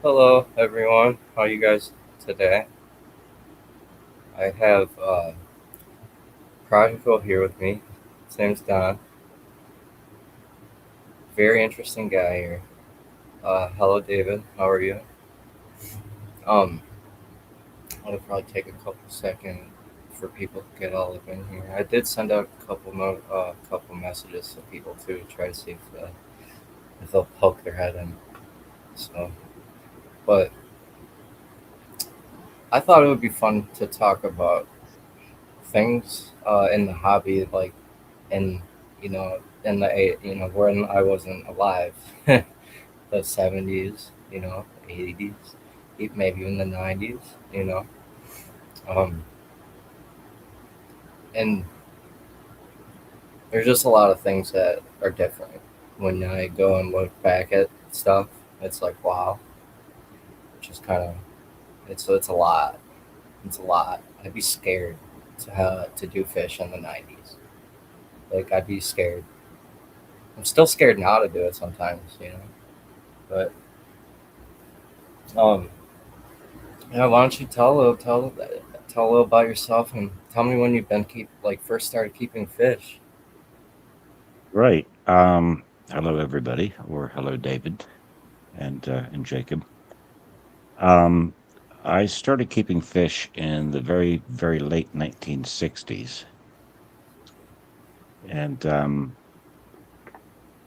Hello, everyone. How you guys today? I have Prodigal here with me. His name's Don. Very interesting guy here. Hello, David. How are you? Um, I'll probably take a couple seconds for people to get all up in here. I did send out a couple messages to people too to try to see if they'll poke their head in. So, but I thought it would be fun to talk about things in the hobby, like in you know when I wasn't alive, the 70s, 80s, maybe even the 90s, you know. Um, and there's just a lot of things that are different when I go and look back at stuff. It's like wow, just kind of it's a lot. It's a lot. I'd be scared to do fish in the 90s. Like I'd be scared. I'm still scared now to do it sometimes, But um, yeah, why don't you tell a little about yourself and tell me when you've been first started keeping fish. Right. Hello, everybody, or hello, David and Jacob. Um, I started keeping fish in the very, very late 1960s, and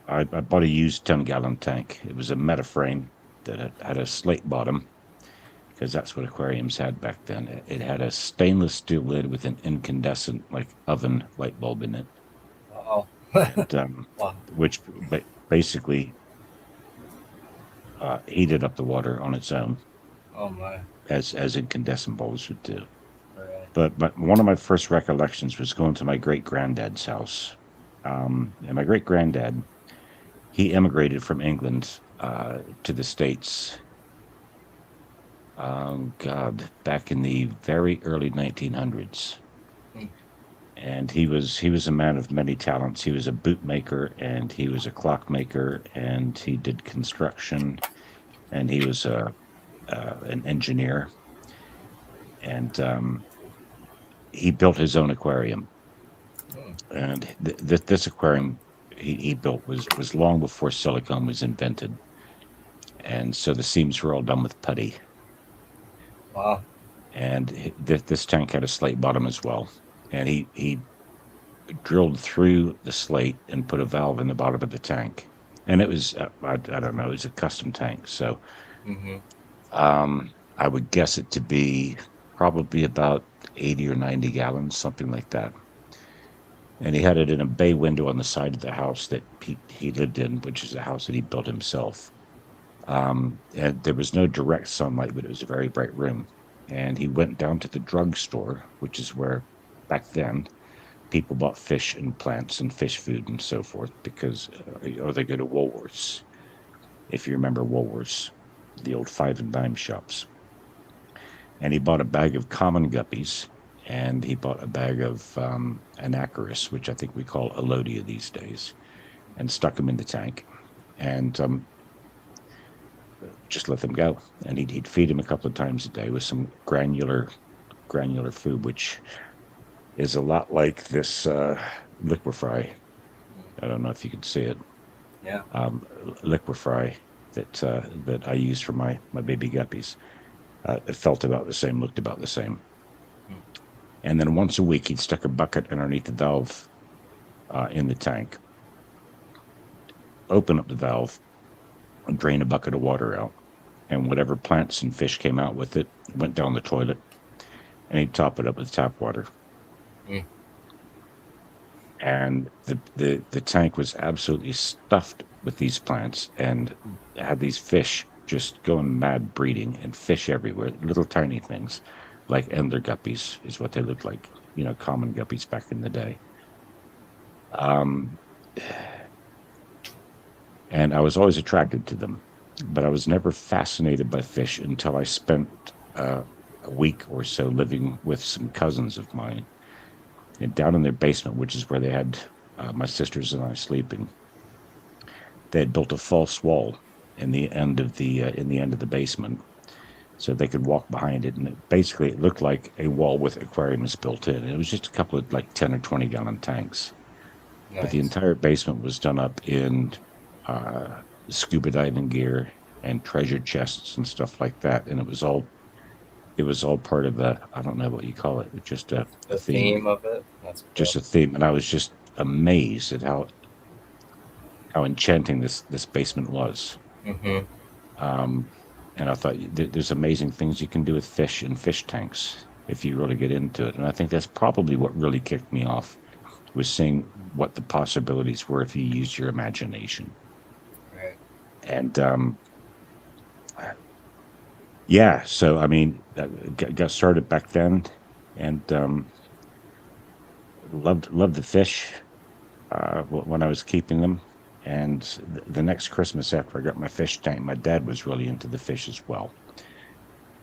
I bought a used 10-gallon tank. It was a Metaframe that had a slate bottom because that's what aquariums had back then. It had a stainless steel lid with an incandescent, like oven light bulb in it, Oh, and wow. which basically heated up the water on its own Oh my. as incandescent bulbs would do. All right. But one of my first recollections was going to my great granddad's house. And my great granddad, he immigrated from England to the States. God, back in the very early 1900s. Mm. And he was a man of many talents. He was a bootmaker, and he was a clockmaker, and he did construction, and he was an engineer, and he built his own aquarium. Mm. And this aquarium he built was long before silicone was invented, and so the seams were all done with putty. Wow. And this tank had a slate bottom as well, and he drilled through the slate and put a valve in the bottom of the tank, and it was I don't know, it was a custom tank, so Mm-hmm. I would guess it to be probably about 80 or 90 gallons, something like that. And he had it in a bay window on the side of the house that he lived in, which is a house that he built himself. And there was no direct sunlight, but it was a very bright room. And he went down to the drugstore, which is where back then people bought fish and plants and fish food and so forth, because, or they go to Woolworths, if you remember Woolworths, the old five and dime shops. And he bought a bag of common guppies, and he bought a bag of anacharis, which I think we call elodia these days, and stuck them in the tank, and just let them go. And he'd feed them a couple of times a day with some granular food, which is a lot like this liquefry. I don't know if you can see it. Yeah. Um, Liquefry that I use for my baby guppies. It felt about the same, looked about the same. Mm. And then once a week, he'd stick a bucket underneath the valve in the tank, open up the valve, and drain a bucket of water out. And whatever plants and fish came out with it went down the toilet, and he'd top it up with tap water. Mm. And the tank was absolutely stuffed with these plants, and had these fish just going mad breeding, and fish everywhere, little tiny things like Endler guppies is what they looked like, common guppies back in the day. Um, and I was always attracted to them, but I was never fascinated by fish until I spent a week or so living with some cousins of mine and down in their basement, which is where they had my sisters and I sleeping. They had built a false wall, in the end of the basement, so they could walk behind it. And it looked like a wall with aquariums built in. It was just a couple of like 10 or 20 gallon tanks, but the Nice. entire basement was done up in uh, scuba diving gear and treasure chests and stuff like that. And it was all part of a, I don't know what you call it, just a The theme, theme of it. That's cool. just a theme. And I was just amazed at how enchanting this basement was. Mm-hmm. Um, and I thought there's amazing things you can do with fish and fish tanks if you really get into it. And I think that's probably what really kicked me off, was seeing what the possibilities were if you used your imagination. Right. And yeah, so I mean, got started back then, and loved the fish when I was keeping them. And the next Christmas after I got my fish tank, my dad was really into the fish as well.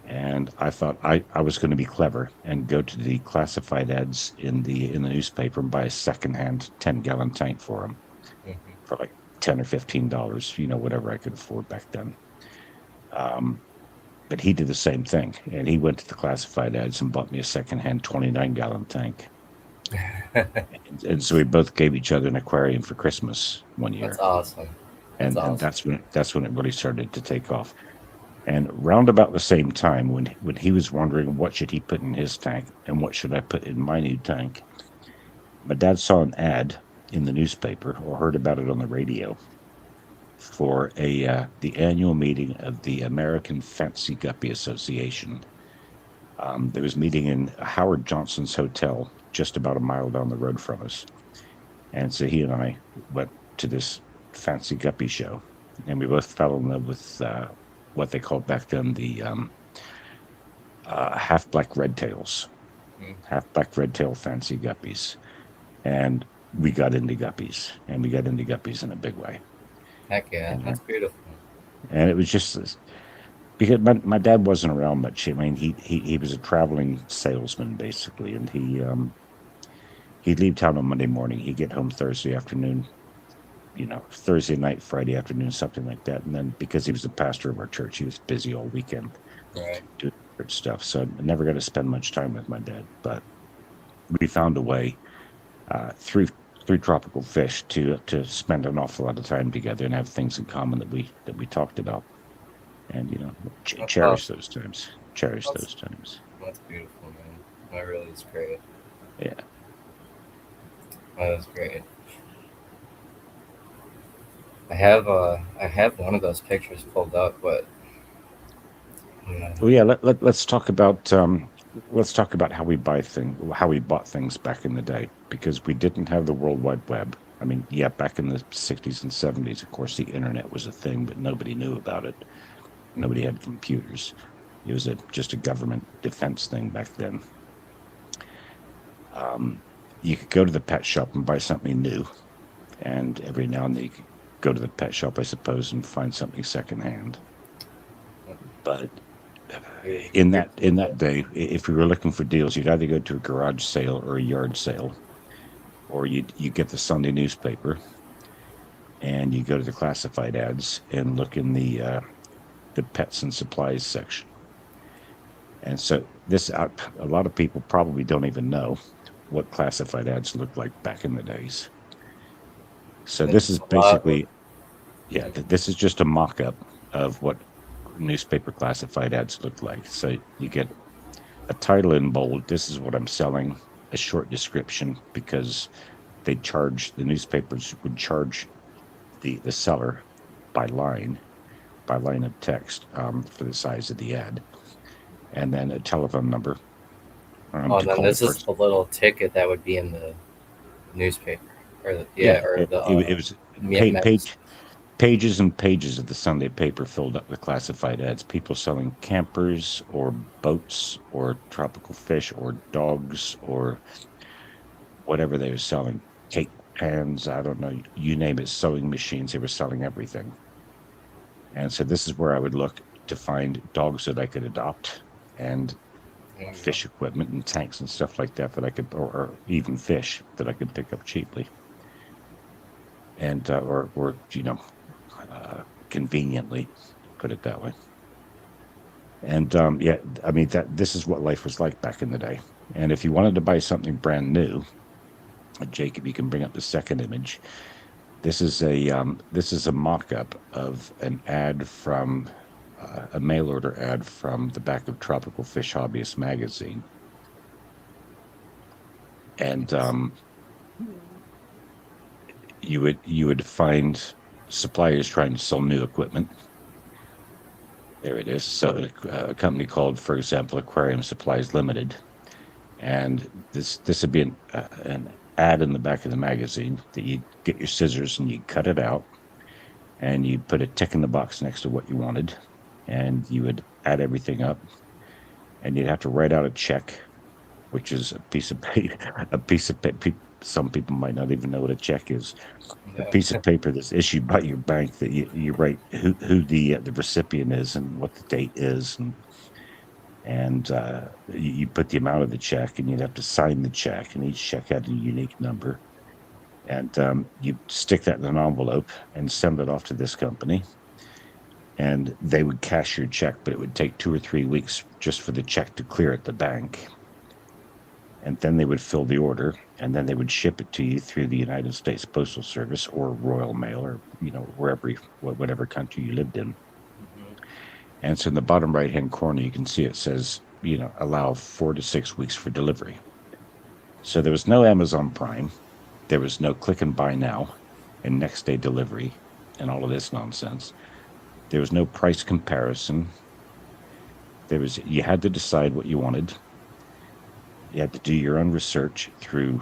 And I thought I was going to be clever and go to the classified ads in the newspaper and buy a secondhand 10-gallon tank for him Mm-hmm. for like $10 or $15, whatever I could afford back then. Um, but he did the same thing, and he went to the classified ads and bought me a secondhand 29-gallon tank. And so we both gave each other an aquarium for Christmas one That's year, awesome. That's and awesome. that's when it really started to take off. And round about the same time, when he was wondering what should he put in his tank and what should I put in my new tank, my dad saw an ad in the newspaper or heard about it on the radio for the annual meeting of the American Fancy Guppy Association. There was meeting in Howard Johnson's hotel just about a mile down the road from us. And so he and I went to this fancy guppy show, and we both fell in love with what they called back then the half black red tails, Mm. half black red tail fancy guppies. And we got into guppies, and we got into guppies in a big way. Heck yeah. And That's beautiful. it was just this, because my dad wasn't around much. I mean, he was a traveling salesman basically, and he'd leave town on Monday morning. He'd get home Thursday afternoon, Thursday night, Friday afternoon, something like that. And then because he was the pastor of our church, he was busy all weekend Right. doing church stuff. So I never got to spend much time with my dad. But we found a way through tropical fish to spend an awful lot of time together and have things in common that we talked about. And That's cherish awesome. those times. Cherish That's, those times. that's beautiful, man. That really is great. Yeah. That is great. I have one of those pictures pulled up, but Well, yeah. Let's talk about how we bought things back in the day, because we didn't have the World Wide Web. I mean, yeah, back in the 60s and 70s, of course, the internet was a thing, but nobody knew about it. Nobody had computers. It was just a government defense thing back then. Um, you could go to the pet shop and buy something new, and every now and then you could go to the pet shop, I suppose, and find something secondhand. But in you're that day, if we were looking for deals, you'd either go to a garage sale or a yard sale, or you get the Sunday newspaper and you go to the classified ads and look in the pets and supplies section. And so a lot of people probably don't even know what classified ads looked like back in the days. So this it's is a lot. basically, yeah, this is just a mock-up of what newspaper classified ads look like. So you get a title in bold. This is what I'm selling. A short description, because the newspapers would charge the seller by line of text for the size of the ad, and then a telephone number Oh, to and then call the this is person. the little ticket that would be in the newspaper, or the, Yeah, yeah, or the it was magazine. pages and pages of the Sunday paper filled up with classified ads. People selling campers or boats or tropical fish or dogs or whatever they were selling. Cake pans, I don't know, you name it, sewing machines. They were selling everything. And so this is where I would look to find dogs that I could adopt, and There you go. fish equipment and tanks and stuff like that or even fish that I could pick up cheaply, and or conveniently, put it that way. And yeah, I mean that this is what life was like back in the day. And if you wanted to buy something brand new, Jacob, you can bring up the second image. This is a mock-up of an ad from a mail order ad from the back of Tropical Fish Hobbyist magazine, and you would find suppliers trying to sell new equipment. There it is. So a company called, for example, Aquarium Supplies Limited, and this would be an ad in the back of the magazine that you get your scissors and you cut it out, and you put a tick in the box next to what you wanted, and you would add everything up, and you'd have to write out a check, which is a piece of paper. A piece of paper. Some people might not even know what a check is. A Yeah. piece of paper that's issued by your bank that you write who the recipient is and what the date is, and you put the amount of the check, and you'd have to sign the check, and each check had a unique number, and you stick that in an envelope and send it off to this company, and they would cash your check, but it would take 2 or 3 weeks just for the check to clear at the bank, and then they would fill the order, and then they would ship it to you through the United States Postal Service or Royal Mail, or whatever country you lived in. Mhm. And so in the bottom right hand corner, you can see it says, allow 4 to 6 weeks for delivery. So there was no Amazon Prime, there was no click and buy now and next day delivery and all of this nonsense. There was no price comparison. You had to decide what you wanted. You had to do your own research through.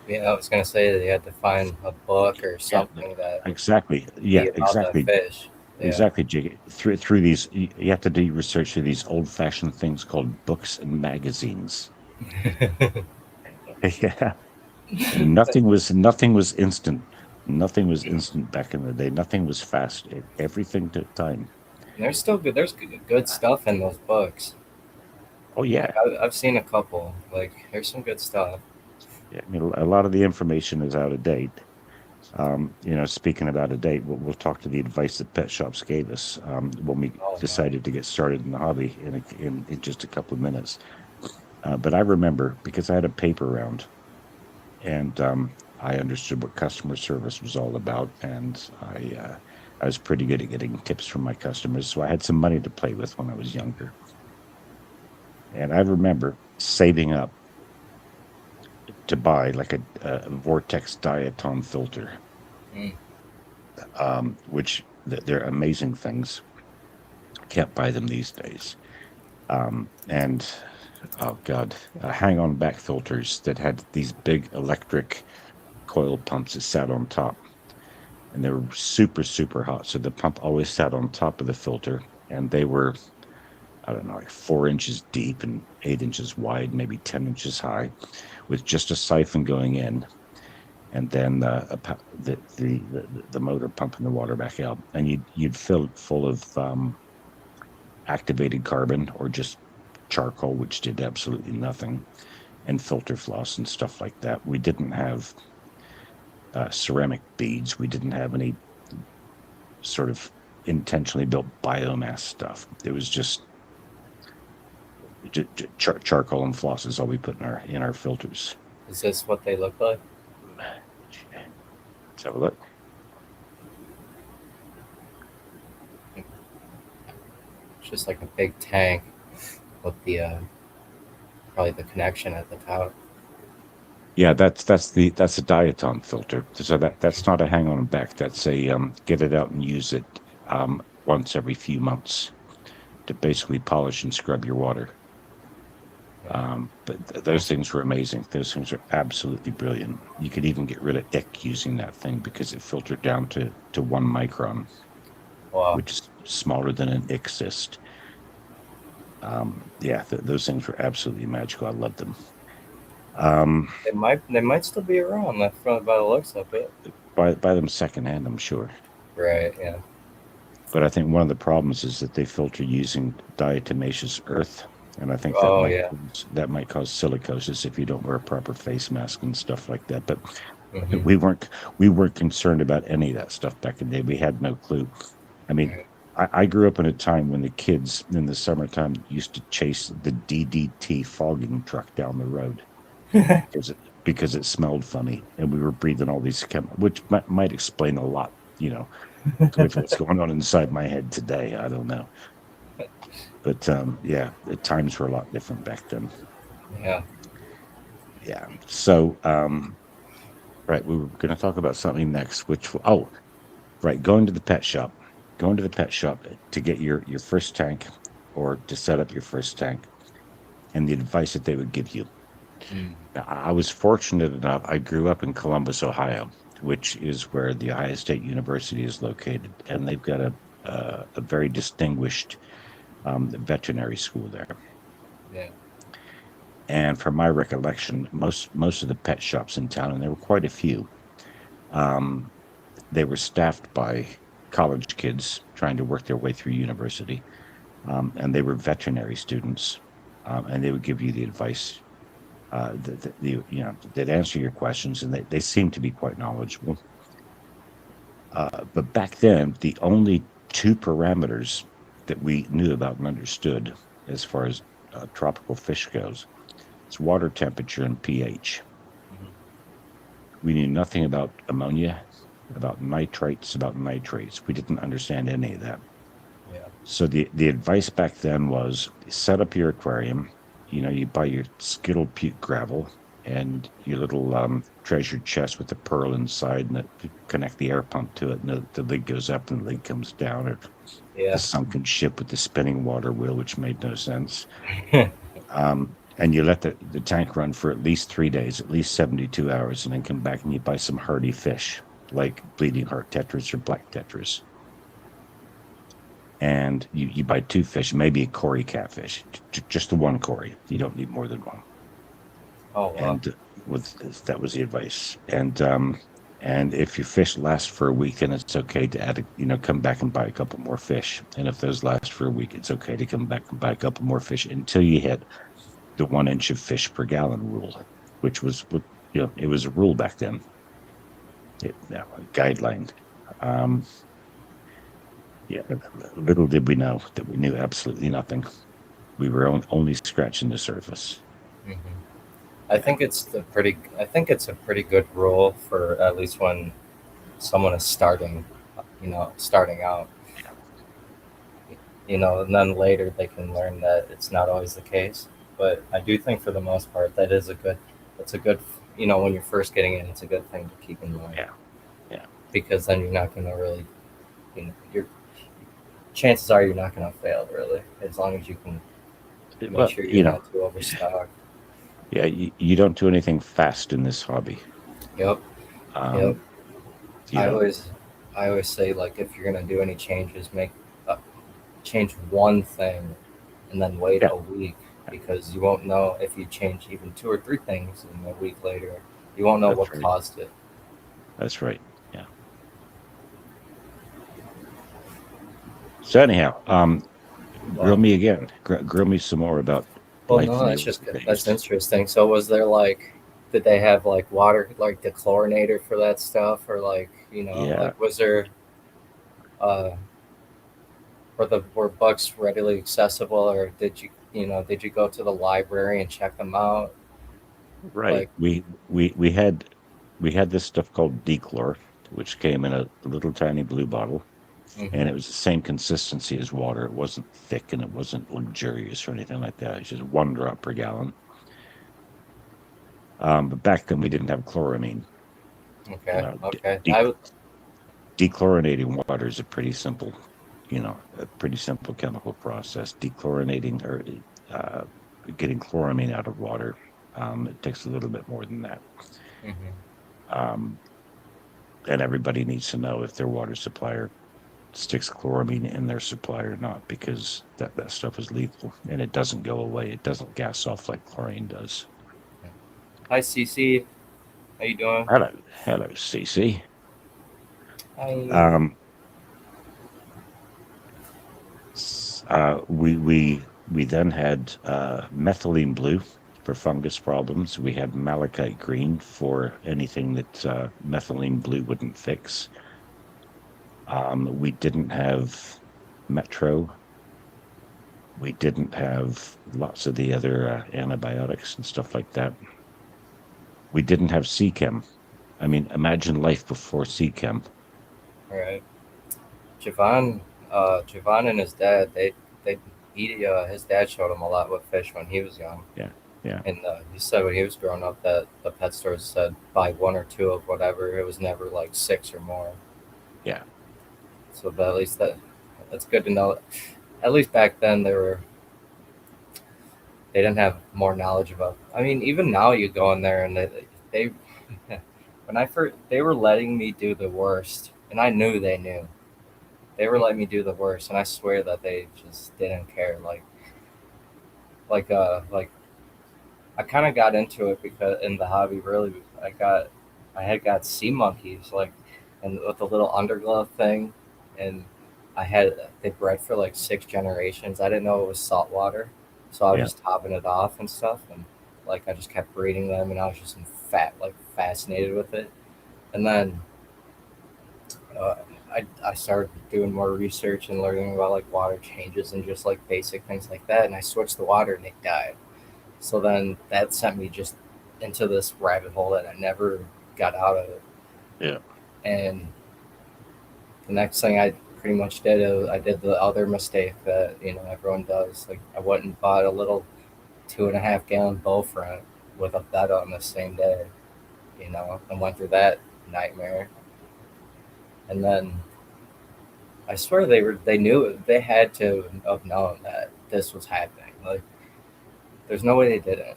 Yeah, I was gonna say that you had to find a book or Yeah, something that exactly. would Yeah, be about that exactly. fish. Yeah. Exactly, Jake. Through these, you have to do research through these old-fashioned things called books and magazines. Yeah, and nothing was instant. Nothing was instant back in the day. Nothing was fast. Everything took time. There's still good. There's good stuff in those books. Oh Like yeah, I've seen a couple. Like there's some good stuff. yeah. I mean, a lot of the information is out of date. Speaking of out of date, we'll talk to the advice that pet shops gave us when we Oh no. decided to get started in the hobby in just a couple of minutes. But I remember because I had a paper round, and I understood what customer service was all about, and I was pretty good at getting tips from my customers, so I had some money to play with when I was younger. And I remember saving up to buy like a Vortex Diatom filter, Mm. which they're amazing things. Can't buy them these days. And oh god, hang-on back filters that had these big electric coil pumps that sat on top, and they were super super hot. So the pump always sat on top of the filter, and they were, I don't know, like 4 inches deep and 8 inches wide, maybe 10 inches high, with just a siphon going in, and then the motor pumping the water back out, and you'd fill it full of activated carbon or just charcoal, which did absolutely nothing, and filter floss and stuff like that. We didn't have ceramic beads. We didn't have any sort of intentionally built biomass stuff. It was just charcoal and floss is all we put in our filters. Is this what they look like? Let's have a look. It's just like a big tank with the probably the connection at the top. Yeah, that's a diatom filter. So that's not a hang on back. That's a get it out and use it once every few months to basically polish and scrub your water. But those things were amazing. Those things are absolutely brilliant. You could even get rid of ick using that thing because it filtered down to 1 micron, Wow. which is smaller than an ick cyst. Yeah, those things were absolutely magical. I loved them. They might still be around by the looks of it. Buy them secondhand, I'm sure. Right. Yeah. But I think one of the problems is that they filter using diatomaceous earth, and I think Oh yeah. that might cause silicosis if you don't wear a proper face mask and stuff like that. But Hmm. we weren't concerned about any of that stuff back in the day. We had no clue. I mean, Right. I grew up in a time when the kids in the summertime used to chase the DDT fogging truck down the road because it smelled funny, and we were breathing all these chemicals, which might explain a lot, with what's going on inside my head today. I don't know, but yeah, the times were a lot different back then. Yeah. Yeah. So, right, we were going to talk about something next, right, going to the pet shop to get your first tank or to set up your first tank, and the advice that they would give you. Mm. Now, I was fortunate enough. I grew up in Columbus, Ohio, which is where the Ohio State University is located, and they've got a very distinguished veterinary school there. Yeah. And from my recollection, most of the pet shops in town, and there were quite a few, um, they were staffed by college kids trying to work their way through university, and they were veterinary students, and they would give you the advice. They'd answer your questions, and they seemed to be quite knowledgeable. But back then, the only two parameters that we knew about and understood as far as tropical fish goes is water temperature and pH. Mhm. We knew nothing about ammonia, about nitrates, about nitrates. We didn't understand any of that. Yeah. So the advice back then was set up your aquarium. You buy your Skittle puke gravel and your little treasure chest with the pearl inside, and connect the air pump to it, and the lid goes up and the lid comes down, or the Yeah. sunken ship with the spinning water wheel, which made no sense. And you let the tank run for at least 3 days, at least 72 hours, and then come back and you buy some hardy fish like bleeding heart tetras or black tetras, and you buy two fish, maybe a Cory catfish, just the one Cory. You don't need more than one. Oh wow. And that was the advice. And if your fish last for a week, then it's okay to come back and buy a couple more fish. And if those last for a week, it's okay to come back and buy a couple more fish until you hit the 1 inch of fish per gallon rule, which was it was a rule back then. A guideline. Um, yeah, little did we know that we knew absolutely nothing. We were only scratching the surface. Hmm. I think it's a pretty good rule for at least when someone is starting, starting out. And then later they can learn that it's not always the case. But I do think for the most part that's a good, when you're first getting in, it's a good thing to keep in mind Yeah, yeah. because then you're not going to really, your chances are you're not going to fail really, as long as you can make Well, sure you're not too overstocked. yeah, you don't do anything fast in this hobby. Yep. Yep. Um, you I know, always, I always say like if you're going to do any changes, uh, change one thing and then wait yeah, a week because you won't know if you change even two or three things and a week later you won't know that's what right. caused it. That's right. Yeah. So anyhow, grill Wow. me again. Grill me some more about Well, life no, in the that's old just that's days. interesting. So was there like did they have like water like the chlorinator for that stuff or like Yeah, like was there uh were books readily accessible or did you go to the library and check them out right. like We had this stuff called dechlor, which came in a little tiny blue bottle, and hmm it was the same consistency as water. It wasn't thick and it wasn't luxurious or anything like that. It's just 1 drop per gallon. But back then we didn't have chloramine. You okay know, okay de- I would dechlorinating water is a pretty simple chemical process. Dechlorinating or uh, getting chloramine out of water, it takes a little bit more than that. hmm Um, and everybody needs to know if their water supplier sticks chloramine in their supply or not, because that stuff is lethal and it doesn't go away. It doesn't gas off like chlorine does. hi CC, how you doing? Hello, CC. Hi. Um, we then had methylene blue for fungus problems. We had malachite green for anything that methylene blue wouldn't fix. We didn't have Metro. We didn't have lots of the other antibiotics and stuff like that. We didn't have CChem. I mean, imagine life before CChem. Right. Javon, Javon and his dad, they his dad showed him a lot with fish when he was young. Yeah, yeah, And he said when he was growing up that the pet stores said buy one or two of whatever. It was never like six or more. yeah, So but at least that's good to know. At least back then they didn't have more knowledge about. I mean, even now you go in there and they when I first they were letting me do the worst, and I knew they knew. They were letting me do the worst, and I swear that they just didn't care. Like I kind of got into it because in the hobby really I had got sea monkeys like and with the little underglove thing, and they bred for like 6 generations. I didn't know it was saltwater, so I was yeah, just topping it off and stuff, and like I just kept breeding them, and I was just fascinated with it. And then uh, I started doing more research and learning about like water changes and just like basic things like that, and I switched the water and they died. So then that sent me just into this rabbit hole that I never got out of it. yeah, And the next thing I pretty much did, I did the other mistake that everyone does. Like I went and bought a little 2.5 gallon bow front with a bed on the same day, and went through that nightmare. And then I swear they knew they had to have known that this was happening. Like there's no way they didn't,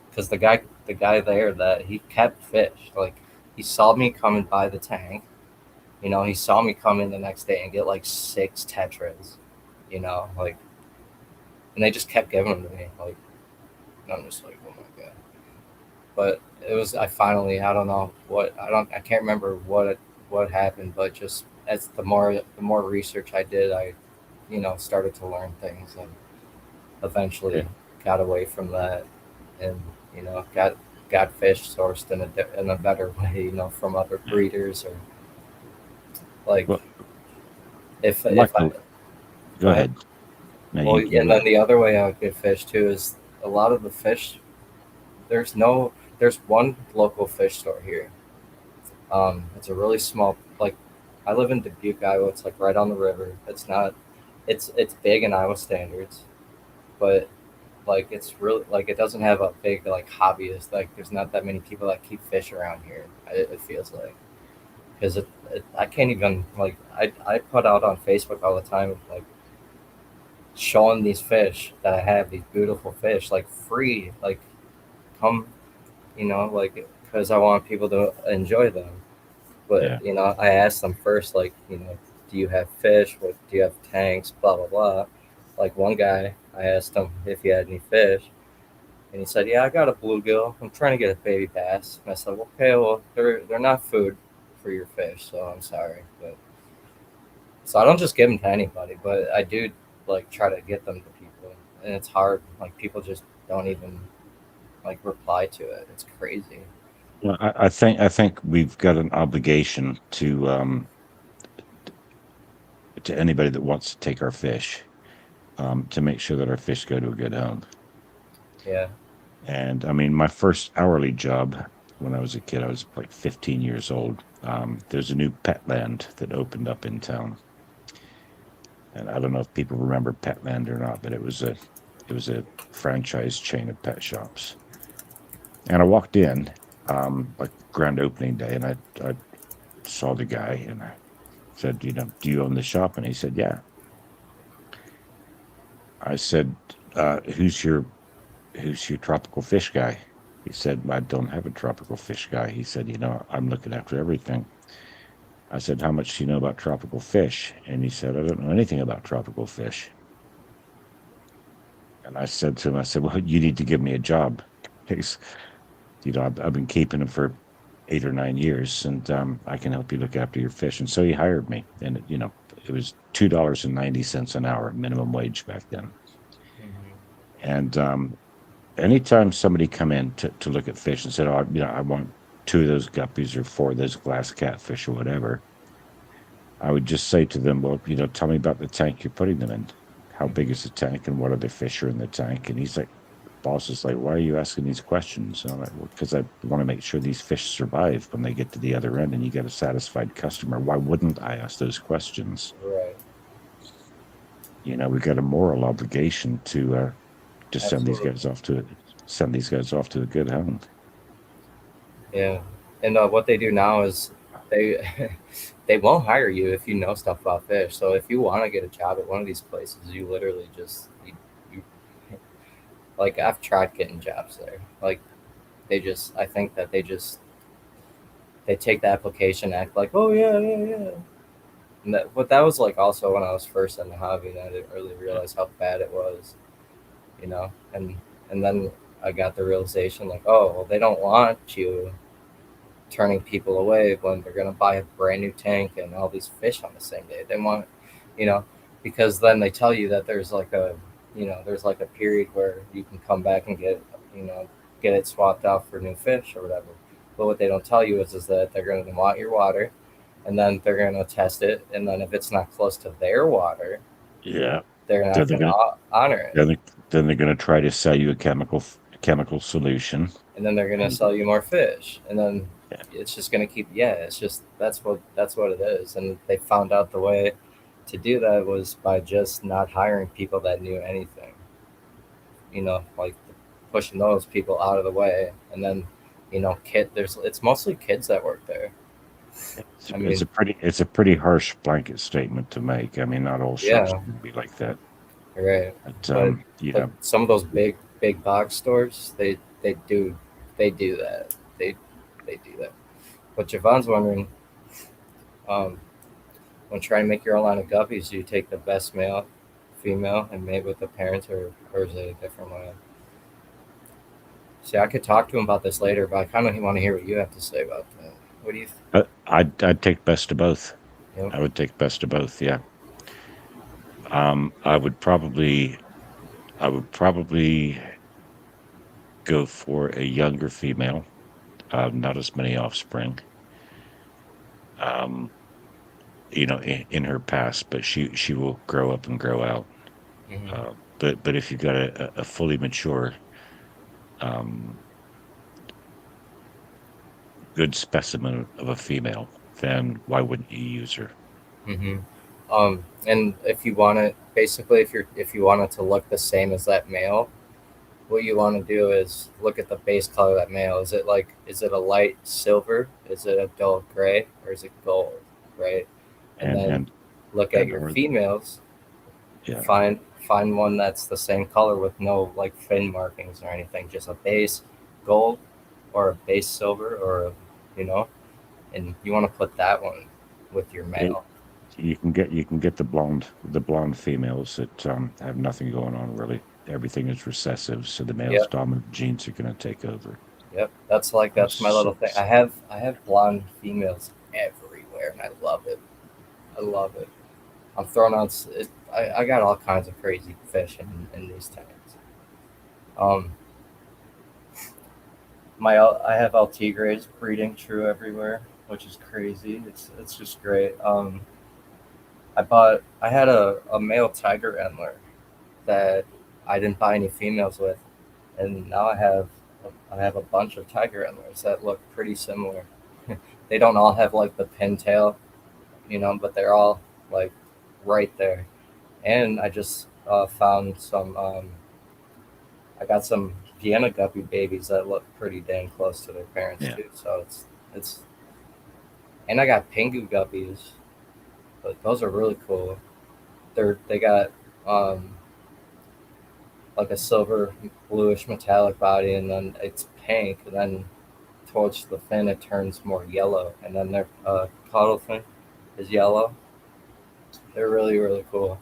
because the guy there that he kept fish. Like he saw me coming by the tank. He saw me come in the next day and get like 6 tetras. Like, and they just kept giving them to me. Like, and I'm just like, oh my god. But it was I don't know I can't remember what happened, but just as the more research I did, I started to learn things and yeah, eventually got away from that and got fish sourced in a better way, from other yeah. breeders or like Well, if I luckily, go go ahead. ahead. No, Well, you and go then ahead. the other way I would get fish too is a lot of the fish. There's no there's one local fish store here. It's a really small like I live in Dubuque, Iowa. It's like right on the river. It's not it's big in Iowa standards, but like it's really like it doesn't have a big like hobbyist. Like there's not that many people that keep fish around here. It feels like because I can't even like I put out on Facebook all the time like showing these fish that I have these beautiful fish like free like come like because I want people to enjoy them. But Yeah, I asked them first like do you have fish? What do you have tanks? Blah blah blah. Like one guy, I asked him if he had any fish, and he said, "Yeah, I got a bluegill. I'm trying to get a baby bass." And I said, "Okay, well they're not food for your fish, so I'm sorry." But so I don't just give them to anybody, but I do like try to get them to people, and it's hard. Like people just don't even like reply to it. It's crazy. well, I think we've got an obligation to anybody that wants to take our fish, to make sure that our fish go to a good home. Yeah. And I mean, my first hourly job when I was a kid, I was like 15 years old. There's a new Petland that opened up in town, and I don't know if people remember Petland or not, but it was a franchise chain of pet shops. And I walked in, like grand opening day, and I saw the guy, and I said, do you own the shop? And he said, yeah. I said, who's your tropical fish guy? He said, I don't have a tropical fish guy. He said, I'm looking after everything. I said, how much do you know about tropical fish? And he said, I don't know anything about tropical fish. And I said to him, I said, well, you need to give me a job. He's, I've been keeping them for 8 or 9 years, and I can help you look after your fish. And so he hired me. And, it was $2.90 an hour, minimum wage back then. Hmm. And anytime somebody come in to look at fish and said, oh, I want 2 of those guppies or 4 of those glass catfish or whatever, I would just say to them, well, tell me about the tank you're putting them in. How big Mhm. is the tank and what are the fish are in the tank? And he's like, boss is like, why are you asking these questions? And I'm like, well, because I want to make sure these fish survive when they get to the other end and you get a satisfied customer. Why wouldn't I ask those questions? Right. We've got a moral obligation to Absolutely. send these guys off to a good home. Yeah. And what they do now is they they won't hire you if you know stuff about fish. So if you want to get a job at one of these places, you literally just you like I've tried getting jobs there. Like I think that they take the application, act like, oh yeah, yeah, yeah. But that was like also when I was first in the hobby, and I didn't really Yeah. realize how bad it was, you know. And then I got the realization like, oh, well, they don't want you turning people away when they're gonna buy a brand new tank and all these fish on the same day. They want, you know, because then they tell you that there's like a period where you can come back and you know, get it swapped out for new fish or whatever. But what they don't tell you is that they're gonna want your water, and then they're gonna test it, and then if it's not close to their water, Yeah. they're Then not they're gonna gonna honor it, then they, then they're gonna try to sell you a chemical solution. and then they're gonna And sell you more fish, and then yeah, it's just gonna keep. Yeah, it's just that's what it is, and they found out the way to do that was by just not hiring people that knew anything. Like pushing those people out of the way, and then it's mostly kids that work there. I it's mean, a pretty harsh blanket statement to make. I mean, not all shops yeah, are gonna be like that. right. But But some of those big box stores, they do that. They do that. But Javon's wondering, um, when trying to make your own line of guppies, do you take the best male, female, and mate with the parents, or is it a different way? See, I could talk to him about this later, but I kind of want to hear what you have to say about that. What do you? I'd take best of both. Yep. I would take best of both. Yeah. I would probably go for a younger female, not as many offspring. Um, in her past, but she will grow up and grow out. Hmm. But if you've got a fully mature, um, good specimen of a female, then why wouldn't you use her? Hmm. And if you want it, basically, if you want it to look the same as that male, what you want to do is look at the base color of that male. Is it a light silver? Is it a dull gray? Or is it gold? Right? And And then and look at and your or females. yeah, Find one that's the same color with no like fin markings or anything, just a base gold or a base silver you know, and you want to put that one with your it, male. you can get the blonde females that have nothing going on really. Everything is recessive, so the male's Yep, dominant genes are going to take over. yep. That's my little So, thing. I have blonde females everywhere, and I love it. I love it. I'm throwing out. I got all kinds of crazy fish in these tanks. Um, I have Altigres breeding true everywhere, which is crazy. It's just great. I had a male tiger antler that I didn't buy any females with, and now I have a bunch of tiger antlers that look pretty similar. They don't all have like the pintail, but they're all like right there. And I just found some. I got some Vienna guppy babies that look pretty dang close to their parents yeah, too. So it's and I got Pingu guppies, but those are really cool. They got um, like a silver bluish metallic body, and then it's pink, and then towards the fin it turns more yellow, and then their caudal fin is yellow. They're really really cool.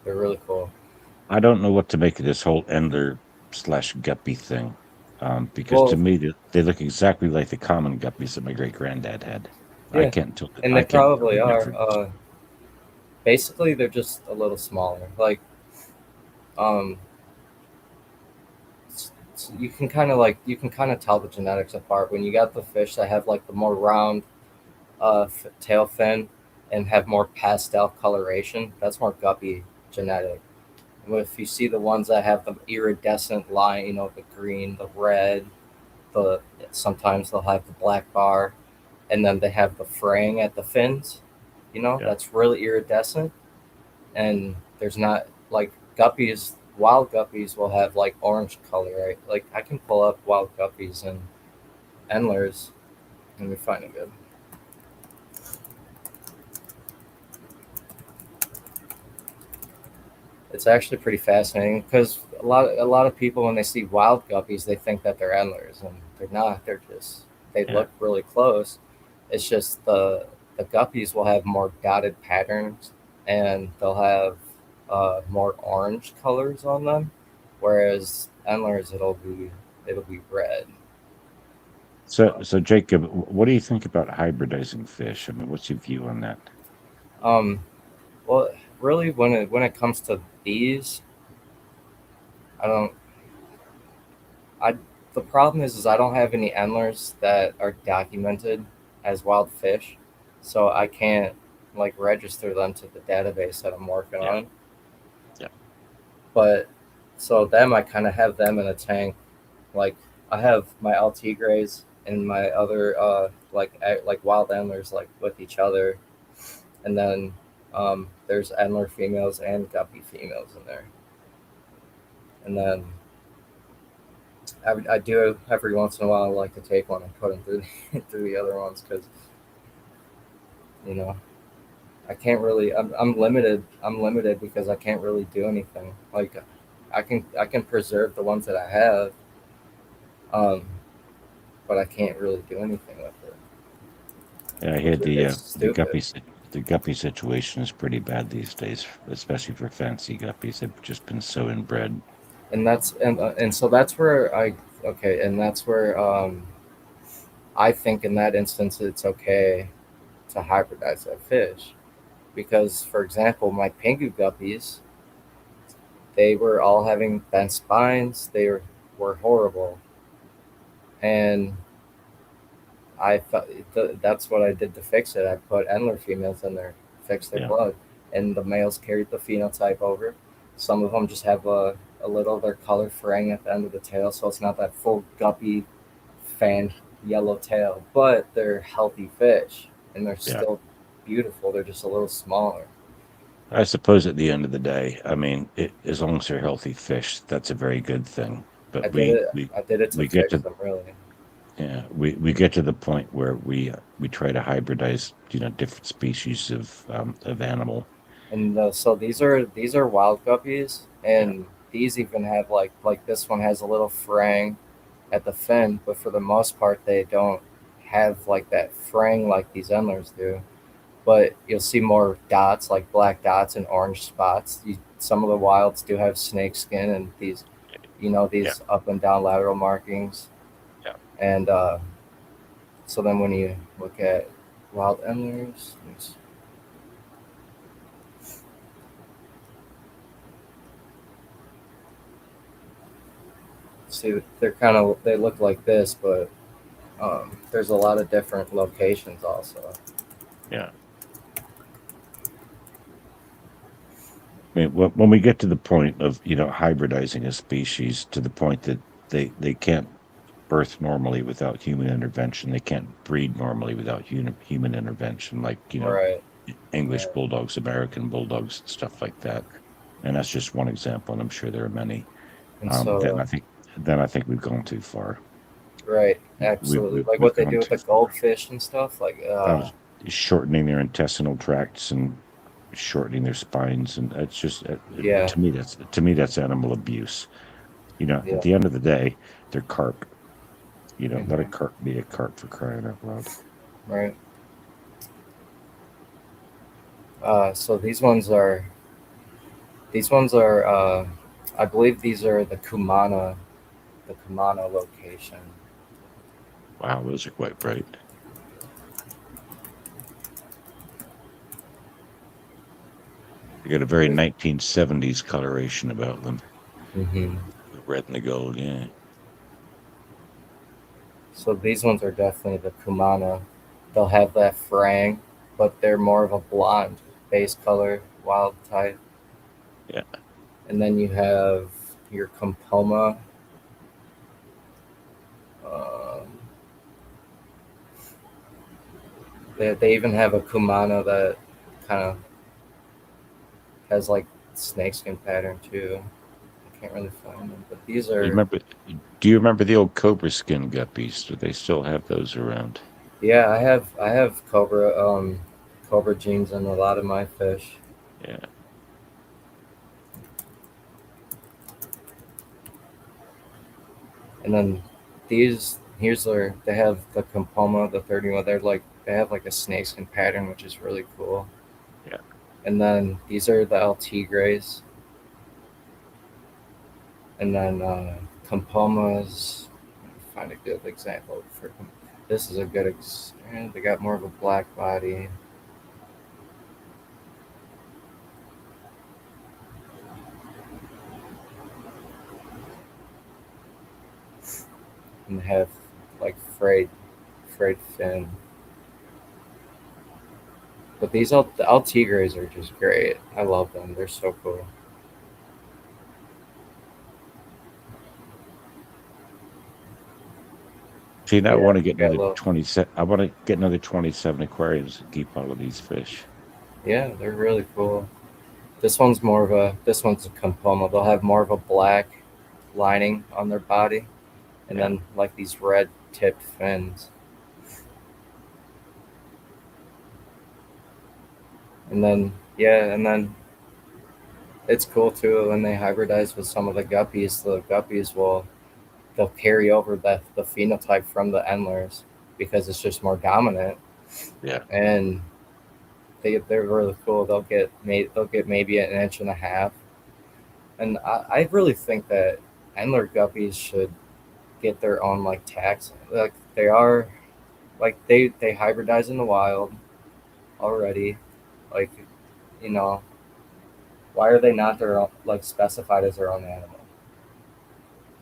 They're really cool. I don't know what to make of this whole Endler slash guppy thing, because to Well, me they look exactly like the common guppies that my great granddad had. I yeah, can't tell. and they I can't tell probably the are. difference. Basically, they're just a little smaller. Like um, you can kind of tell the genetics apart when you got the fish that have like the more round tail fin, and have more pastel coloration, that's more guppy genetic. If you see the ones that have the iridescent line, the green, the red, the sometimes they'll have the black bar, and then they have the fraying at the fins. Yeah. That's really iridescent, and there's not like guppies. Wild guppies will have like orange color, right? Like I can pull up wild guppies and endlers. Let me find it good. It's actually pretty fascinating because a lot of people when they see wild guppies they think that they're endlers and they're not. They Yeah. look really close. It's just the guppies will have more dotted patterns and they'll have more orange colors on them, whereas endlers it'll be red. So Jacob, what do you think about hybridizing fish? I mean, what's your view on that? Um, well, really, when it comes to these, I don't. I the problem is I don't have any endlers that are documented as wild fish, so I can't like register them to the database that I'm working Yeah. on. Yeah. But so them, I kind of have them in a tank. Like I have my LT grays and my other like wild endlers like with each other, and then there's endler females and guppy females in there, and then I do every once in a while. I like to take one and put them through through the other ones because you know I can't really. I'm limited. I'm limited because I can't really do anything. Like I can preserve the ones that I have, um, but I can't really do anything with it. Yeah, I hear It's stupid. the guppy situation is pretty bad these days, especially for fancy guppies. They've just been so inbred. And so that's where and that's where I think in that instance it's okay to hybridize that fish because, for example, my pingu guppies, they were all having bent spines. Were horrible, and that's what I did to fix it. I put Endler females in there, fix their Yeah. blood, and the males carried the phenotype over. Some of them just have a little of their color fraying at the end of the tail, so it's not that full guppy fan yellow tail, but they're healthy fish and they're Yeah. still beautiful. They're just a little smaller. I suppose at the end of the day, I mean, as long as they're healthy fish, that's a very good thing. I But did it. I did it to we get fix to them, really. yeah, we get to the point where we try to hybridize, different species of animal. And so these are wild guppies, Yeah. and these even have like this one has a little fraying at the fin, but for the most part they don't have like that fraying like these endlers do. But you'll see more dots, like black dots and orange spots. Some of the wilds do have snake skin and Yeah. these up and down lateral markings. Yeah. And so then when you look at wild endlers, see they look like this, but there's a lot of different locations also. Yeah. I mean, when we get to the point of hybridizing a species to the point that they can't birth normally without human intervention, they can't breed normally without human intervention, like Right, English right. bulldogs, American bulldogs, stuff like that. And that's just one example, and I'm sure there are many. And Then so, I think we've gone too far. right, We, absolutely. we Like we've what they gone do with too the far. goldfish and stuff. Like, I was shortening their intestinal tracts and shortening their spines, and it's just yeah, to me that's animal abuse. At yeah. the end of the day, they're carp. Let a Hmm. carp be a carp, for crying out loud. Right. So these ones are, I believe these are the Kumana location. Wow, those are quite bright. They got a very 1970s coloration about them. Hmm. The red and the gold, yeah. So these ones are definitely the Kumana. They'll have that fraying. but they're more of a blonde base color, wild type. Yeah. And then you have your Compoma. Um, they even have a Kumano that kind of has like snakeskin pattern too. I can't really find them, but these You are. remember? Do you remember the old cobra skin guppies? Do they still have those around? Yeah, I have cobra genes in a lot of my fish. Yeah. And then here's their they have the Compoma, the 31. They have like a snakeskin pattern, which is really cool. Yeah. And then these are the LT grays. And then Compomas. Find a good example for this is a good. They got more of a black body and have like frayed fin. But the LT grays are just great. I love them. They're so cool. See, now I Yeah, want to get got another little. 27. I want to get another 27 aquariums and keep all of these fish. Yeah, they're really cool. This one's a Compoma. They'll have more of a black lining on their body, and Yeah. then like these red tipped fins. And then yeah, and then it's cool too when they hybridize with some of the guppies. The guppies they'll carry over the phenotype from the endlers because it's just more dominant, Yeah. and they're really cool. They'll get maybe an inch and a half, and I really think that endler guppies should get their own like tax. Like they are like they hybridize in the wild already. Like you know why are they not their own, like specified as their own animal?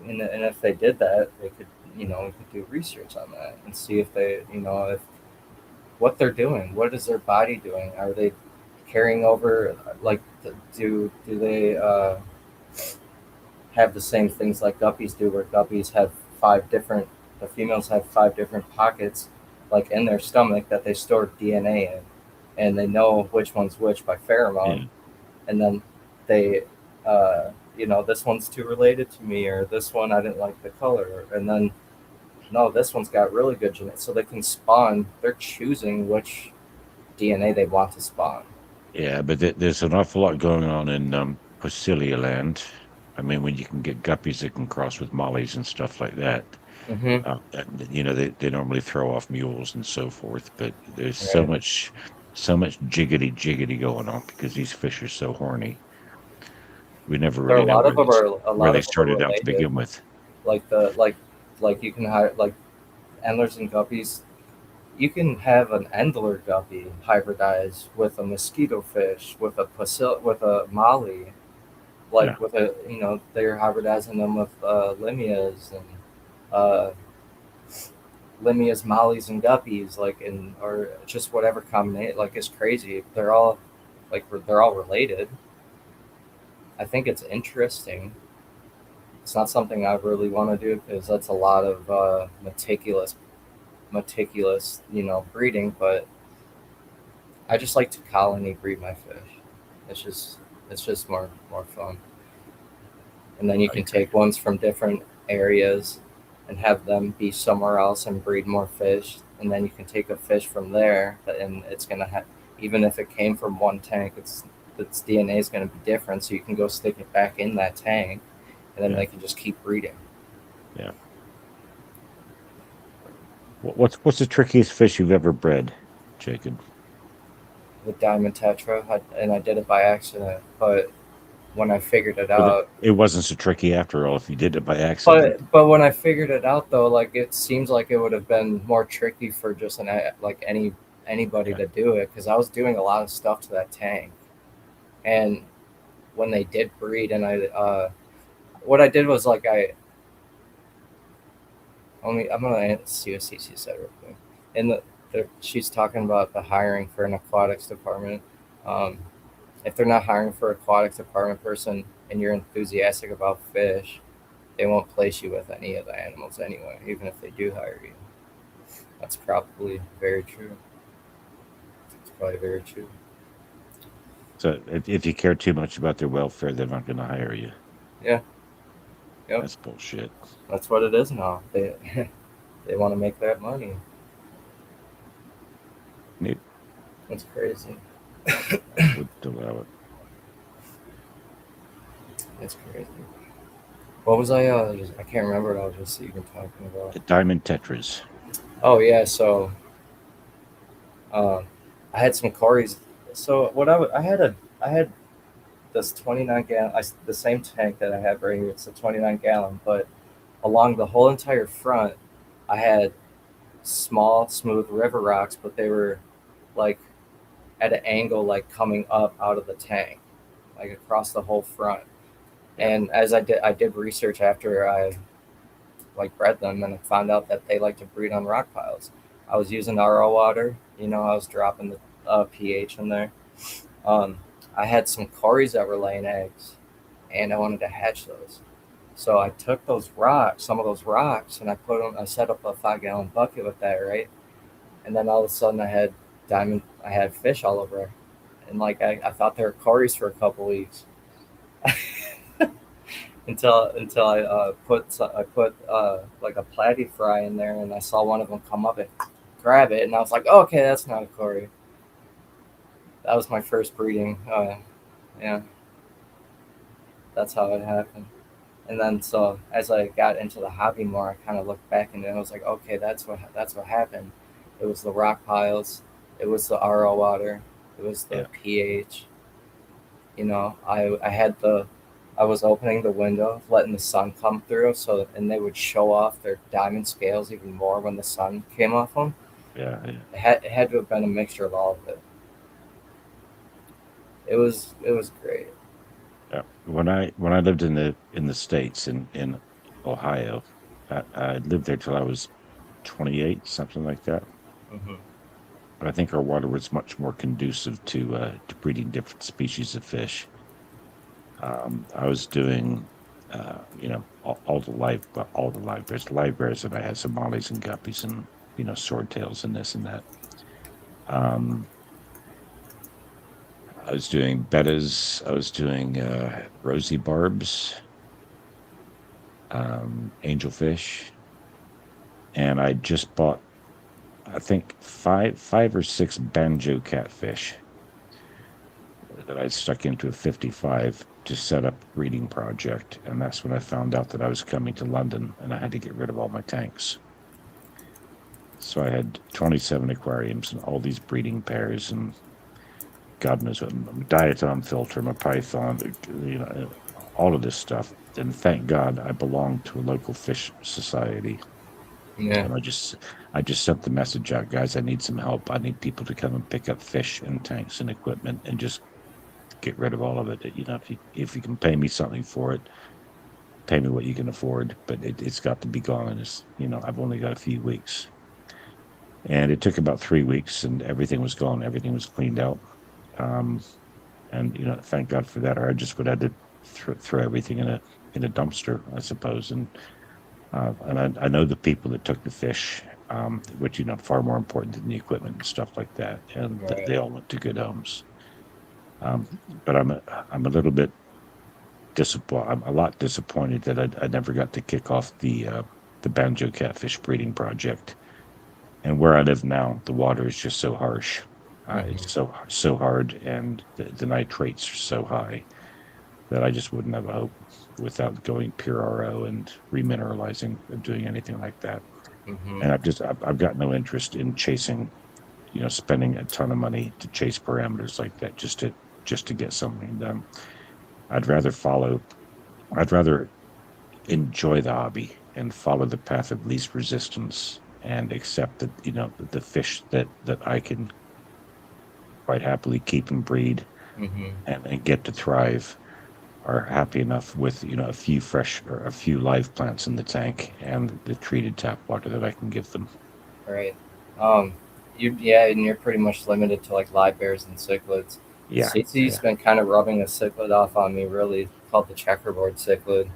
And if they did that, they could we could do research on that and see if they if what they're doing, what is their body doing? Are they carrying over like do they have the same things like guppies do, where guppies have the females have five different pockets, like in their stomach that they store DNA in, and they know which one's which by pheromone, Yeah. and then they, this one's too related to me, or this one I didn't like the color, and then no, this one's got really good genetics, so they can spawn. They're choosing which DNA they want to spawn. Yeah. But there's an awful lot going on in Posilia land. I mean, when you can get guppies that can cross with mollies and stuff like that. Mm-hmm. They normally throw off mules and so forth, but there's Right. so much jiggity jiggity going on because these fish are so horny. We never There are really know a where lot they of them are started out to related. begin with. Like the like you can hire like endlers and guppies. You can have an endler guppy hybridize with a mosquito fish, with a molly, Yeah, like with a they're hybridizing them with limias and uh, limias, mollies, and guppies, like in or just whatever combination. Like it's crazy. They're all related. I think it's interesting. It's not something I really want to do because that's a lot of meticulous, breeding. But I just like to colony breed my fish. It's just it's just more fun. And then you I can agree. take ones from different areas and have them be somewhere else and breed more fish. And then you can take a fish from there, and it's gonna have even if it came from one tank, its DNA is gonna be different. So you can go stick it back in that tank, and then Yeah, they can just keep breeding. yeah. What's the trickiest fish you've ever bred, Jacob? With diamond tetra, and I did it by accident. But when I figured it Well, out, it wasn't so tricky after all if you did it by accident. but when I figured it out though, like it seems like it would have been more tricky for just like anybody Yeah, to do it because I was doing a lot of stuff to that tank, and when they did breed, and what I did was like I'm gonna see what CC said real quick. In she's talking about the hiring for an aquatics department. Um, if they're not hiring for aquatics department person and you're enthusiastic about fish, they won't place you with any of the animals anyway, even if they do hire you. That's probably very true. It's probably very true. So if you care too much about their welfare, they're not going to hire you. Yeah. Yep. That's bullshit. That's what it is now. They they want to make that money. Nope, That's crazy. I wouldn't allow it. It's crazy. What was I? I can't remember what I was just even talking about. The diamond tetras. Oh yeah. So um, I had some Corys. So what I had this 29 gallon, the same tank that I have right here. It's a 29 gallon, but along the whole entire front, I had small, smooth river rocks, but they were like at an angle, like coming up out of the tank, like across the whole front. Yeah, And as I did research after I like bred them, and I found out that they like to breed on rock piles. I was using RO water, I was dropping the pH in there. Um, I had some cories that were laying eggs, and I wanted to hatch those. So I took some of those rocks, and I put them. I set up a 5 gallon bucket with that, right? And then all of a sudden, I had fish all over, and like I thought they were cories for a couple weeks until I put like a platy fry in there, and I saw one of them come up and grab it, and I was like, oh, okay, that's not a cory. That was my first breeding. Yeah, that's how it happened. And then so as I got into the hobby more, I kind of looked back and I was like, okay, that's what happened. It was the rock piles, it was the RO water, it was the yeah, pH. I was opening the window, letting the sun come through, and they would show off their diamond scales even more when the sun came off them. yeah, yeah. It had to have been a mixture of all of it. It was great. Yeah. When I lived in the States in Ohio, I lived there till I was 28, something like that. Hmm. But I think our water was much more conducive to breeding different species of fish. I was doing, all the live bears, and I had some mollies and guppies and swordtails and this and that. Um, I was doing bettas. I was doing rosy barbs, angelfish, and I just bought, I think, five or six banjo catfish that I stuck into a 55 to set up a breeding project. And that's when I found out that I was coming to London and I had to get rid of all my tanks. So I had 27 aquariums and all these breeding pairs and God knows what, a diatom filter, my python, all of this stuff. And thank God I belonged to a local fish society. Yeah. And I just sent the message out, guys, I need some help. I need people to come and pick up fish and tanks and equipment and just get rid of all of it. If you can pay me something for it, pay me what you can afford, but it's got to be gone. And I've only got a few weeks. And it took about 3 weeks and everything was gone. Everything was cleaned out. Um, and thank God for that. Or I just would have to throw everything in a dumpster, I suppose. And I know the people that took the fish, which far more important than the equipment and stuff like that, and Right. they all went to good homes. Um, but I'm a little bit disappointed. I'm a lot disappointed that I never got to kick off the banjo catfish breeding project. And where I live now, the water is just so harsh. It's Hmm. so hard, and the nitrates are so high that I just wouldn't have a hope without going pure RO and remineralizing or doing anything like that. Hmm. And I've got no interest in chasing, spending a ton of money to chase parameters like that just to get something done. I'd rather follow. I'd rather enjoy the hobby and follow the path of least resistance and accept that the fish that I can quite happily keep and breed Hmm. and get to thrive are happy enough with a few fresh or a few live plants in the tank and the treated tap water that I can give them. Right. Um, Yeah, and you're pretty much limited to like live bears and cichlids. Yeah, Cece's yeah, been kind of rubbing a cichlid off on me, really, called the checkerboard cichlid.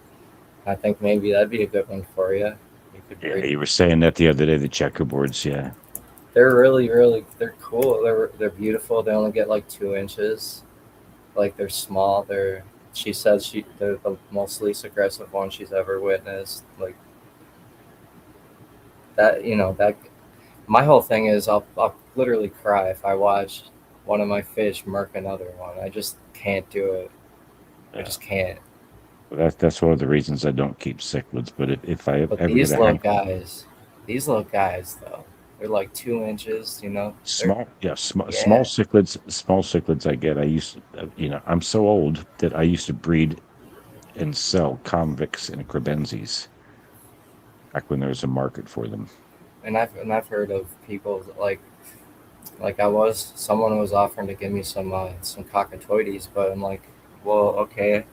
I think maybe that'd be a good one for you. You could yeah. breed. You were saying that the other day, the checkerboards. Yeah, They're really they're cool. They're beautiful. They only get like 2 inches. Like they're small. She says they're the most least aggressive one she's ever witnessed. Like that, that. My whole thing is I'll literally cry if I watch one of my fish murk another one. I just can't do it. I yeah. just can't. Well, that's one of the reasons I don't keep cichlids. But if I But ever get a these little guys though, they're like 2 inches. They're small, yeah, small yeah. cichlids, I get. I used to, I'm so old that I used to breed and sell convicts and crebenses back when there was a market for them. And I've heard of people like someone was offering to give me some cockatoides, but I'm like, well, okay,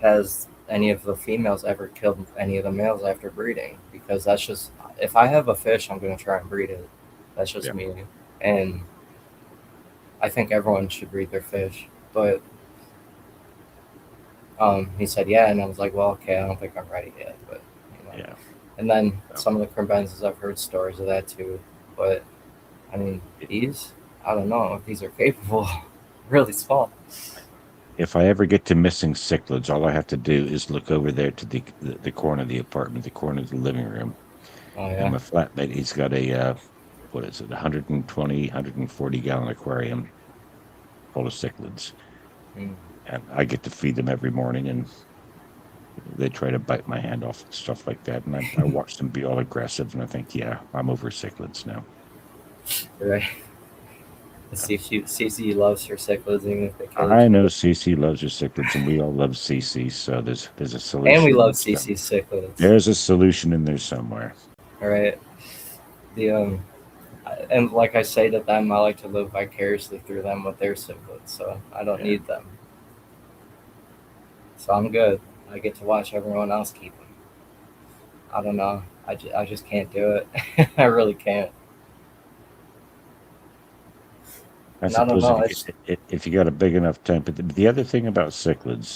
has any of the females ever killed any of the males after breeding? Because that's just, if I have a fish, I'm gonna try and breed it. That's just Yeah, me, and I think everyone should breed their fish. But he said yeah, and I was like, well, okay, I don't think I'm ready yet, but you know. yeah. And then So, some of the crembenzes, I've heard stories of that too, but I mean i- these, I don't know if these are capable. Really small. if I ever get to missing cichlids, all I have to do is look over there to the corner of the apartment, the corner of the living room, Oh and yeah. my flatmate, he's got a what is it, 120, 140-gallon aquarium full of cichlids, Mm. and I get to feed them every morning, and they try to bite my hand off and stuff like that, and I watch them be all aggressive, and I think, yeah, I'm over cichlids now. Right. Yeah. See if Cece loves her cichlids even if they kill I each know other. CC loves her cichlids, and we all love CC, so there's a And we solution in love there. Cece's cichlids. There's a solution in there somewhere. All right. The and like I say to them, I like to live vicariously through them with their cichlids, so I don't Yeah. need them. So I'm good. I get to watch everyone else keep them. I don't know. I just can't do it. I really can't. I And I don't suppose know. It's if you got a big enough tank, but the other thing about cichlids,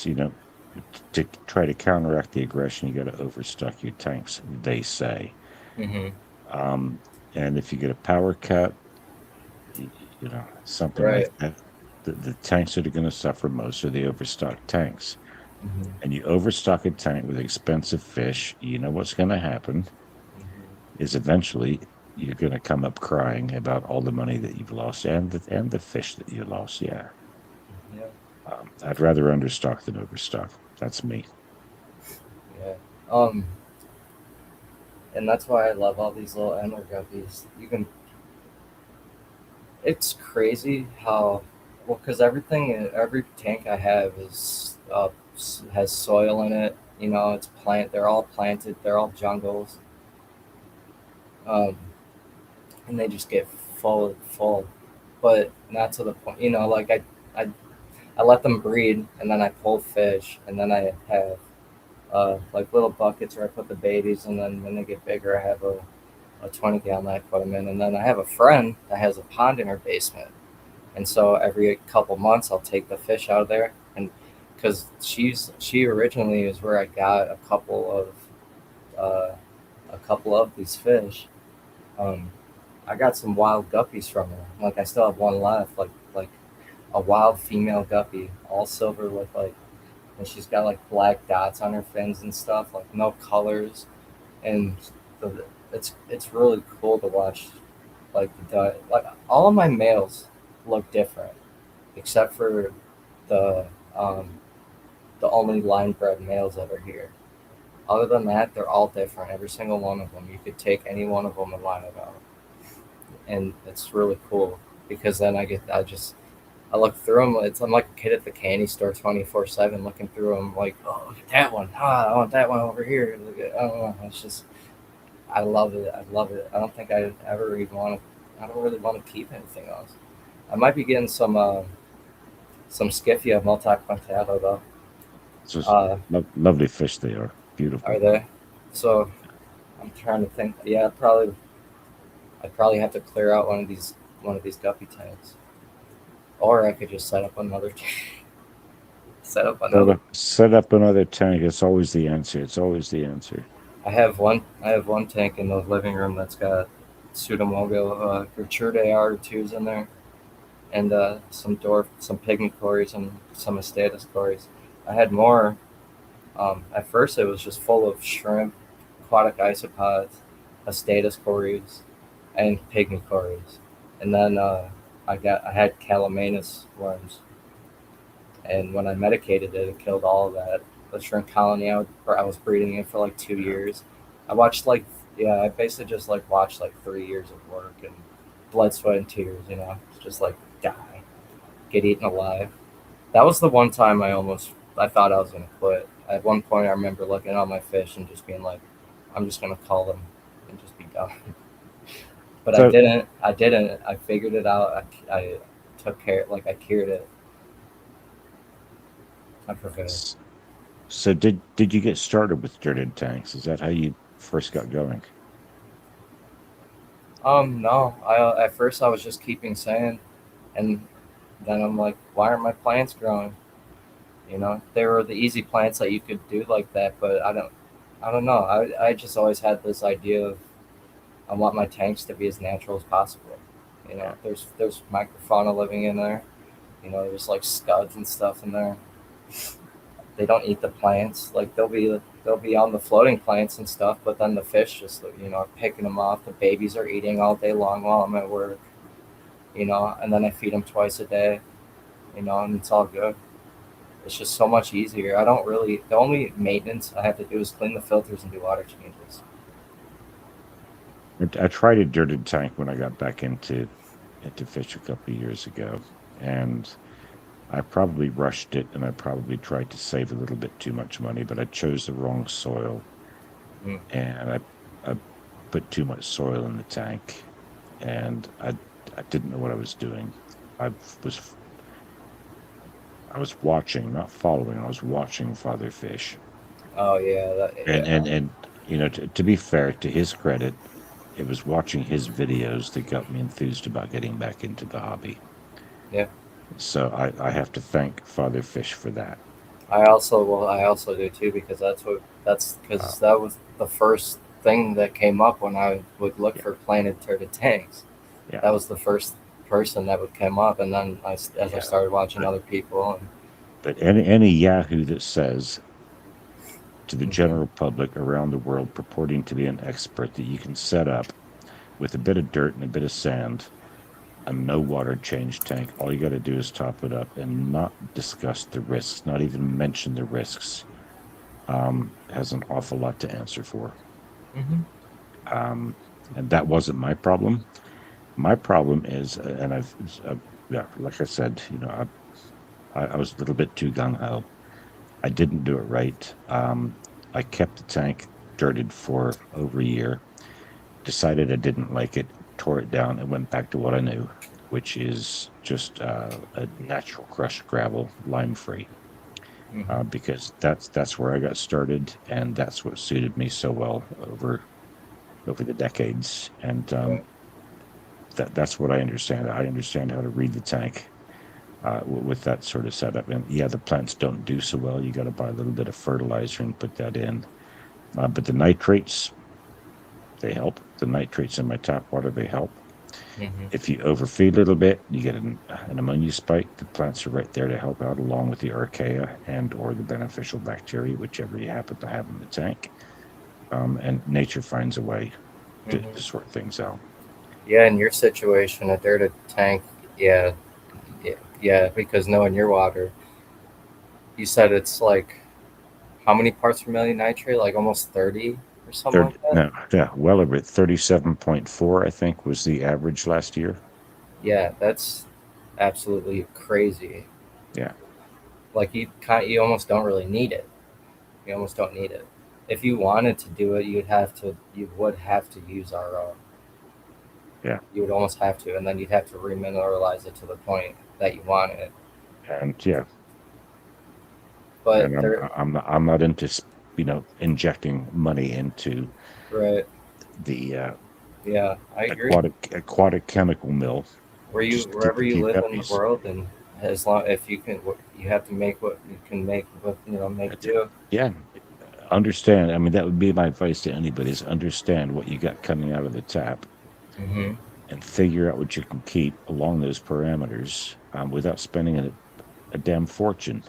to try to counteract the aggression, you got to overstock your tanks. They say, hmm um, and if you get a power cut, something like right. that, the tanks that are going to suffer most are the overstocked tanks. hmm And you overstock a tank with expensive fish, you know what's going to happen hmm is eventually you're going to come up crying about all the money that you've lost and the fish that you lost. Yeah. Yeah. I'd rather understock than overstock. That's me. Yeah. Um, and that's why I love all these little antler guppies. It's crazy how, well, because every tank I have has soil in it. It's they're all planted. They're all jungles, um, and they just get full, but not to the point. Like I I let them breed, and then I pull fish, and then I have like little buckets where I put the babies, and then when they get bigger, I have a 20-gallon I put them in, and then I have a friend that has a pond in her basement. And so every couple months, I'll take the fish out of there, and because she originally is where I got uh, a couple of these fish. Um, I got some wild guppies from her. Like I still have one left, like a wild female guppy, all silver with and she's got like black dots on her fins and stuff, like no colors, and it's really cool to watch. Like all of my males look different except for the um, the only line bred males that are here. Other than that, they're all different. Every single one of them. You could take any one of them and line it out, and it's really cool because then I look through them. I'm like a kid at the candy store, 24/7, looking through them. Like, oh, look at that one. Ah, I want that one over here. I don't know. It's just, I love it. I love it. I don't think I ever even want to. I don't really want to keep anything else. I might be getting some Skiffia multipunctata though. It's just Uh, lovely fish they are. are Beautiful. they? So I'm trying to think. Yeah, probably. I'd probably have to clear out one of these guppy tanks, or I could just set up another set up another. Set up another tank. It's always the answer. It's always the answer. I have one tank in the living room that's got pseudomobile Gertrude AR2s in there, and some pygmy cories and some astatus cories. I had more. At first, it was just full of shrimp, aquatic isopods, astatus cories, and pygmy cories, and then I had calamanus worms, and when I medicated it, it killed all of that. The shrimp colony I was breeding it for like 2 years. I watched like yeah, I basically just like watched like 3 years of work and blood, sweat, and tears. Just like die, get eaten alive. That was the one time I thought I was gonna quit. At one point, I remember looking at all my fish and just being like, I'm just gonna call them and just be done. But I So, didn't. I didn't. I figured it out. I took care. Like I cured it. I prevailed. so did you get started with dirted tanks? Is that how you first got going? No. At first I was just keeping sand, and then I'm like, why aren't my plants growing? They were the easy plants that you could do like that, but I don't know. I just always had this idea of I want my tanks to be as natural as possible. Yeah. There's microfauna living in there. There's like scuds and stuff in there. They don't eat the plants. Like they'll be on the floating plants and stuff, but then the fish just are picking them off. The babies are eating all day long while I'm at work. And then I feed them twice a day. And it's all good. It's just so much easier. I don't really. The only maintenance I have to do is clean the filters and do water changes. I tried a dirted tank when I got back into fish a couple of years ago, and I probably rushed it, and I probably tried to save a little bit too much money, but I chose the wrong soil, Mm. and I put too much soil in the tank, and I didn't know what I was doing. I was I was watching, not following. I was watching Father Fish, Oh yeah, yeah, and to be fair, to his credit, it was watching his videos that got me enthused about getting back into the hobby. yeah. So I have to thank Father Fish for that. I also do too because that's Uh, because that was the first thing that came up when I would look yeah, for planted turtle tanks. yeah, That was the first person that would come up, and then as I yeah. started watching But other people, and any Yahoo that says to the hmm general public around the world purporting to be an expert that you can set up with a bit of dirt and a bit of sand a no water change tank, all you got to do is top it up and not discuss the risks, not even mention the risks, has an awful lot to answer for. hmm Um, and that wasn't my problem. My problem is, and yeah, like I said, I was a little bit too gung ho. I didn't do it right. I kept the tank dirted for over a year, decided I didn't like it, tore it down, and went back to what I knew, which is just a natural crushed gravel, lime free, hmm because that's where I got started, and that's what suited me so well over the decades, and right. that's what I understand. I understand how to read the tank. With that sort of setup, and yeah, the plants don't do so well. You got to buy a little bit of fertilizer and put that in, but the nitrates, they help. The nitrates in my tap water, they help. hmm If you overfeed a little bit, you get an ammonia spike. The plants are right there to help out, along with the archaea and or the beneficial bacteria, whichever you happen to have in the tank. And nature finds a way to hmm sort things out. Yeah, in your situation, a dirted tank, yeah, yeah, yeah, because knowing your water, you said it's like how many parts per million nitrate? Like almost 30 or something Third, like that. no, yeah, well over 37.4, I think, was the average last year. Yeah, that's absolutely crazy. Yeah, Like you almost don't really need it. You almost don't need it. If you wanted to do it, you would have to use RO. yeah, You would almost have to, and then you'd have to remineralize it to the point that you want it. and yeah, But and there, I'm not into injecting money into right? the Yeah, I agree. aquatic chemical mill, Where you just to keep wherever the you keep live in the guppies. world, and as long if you can, you have to make what you can make with make That's it. do. Yeah, understand. I mean, that would be my advice to anybody: is understand what you got coming out of the tap Hmm. and figure out what you can keep along those parameters without spending a damn fortune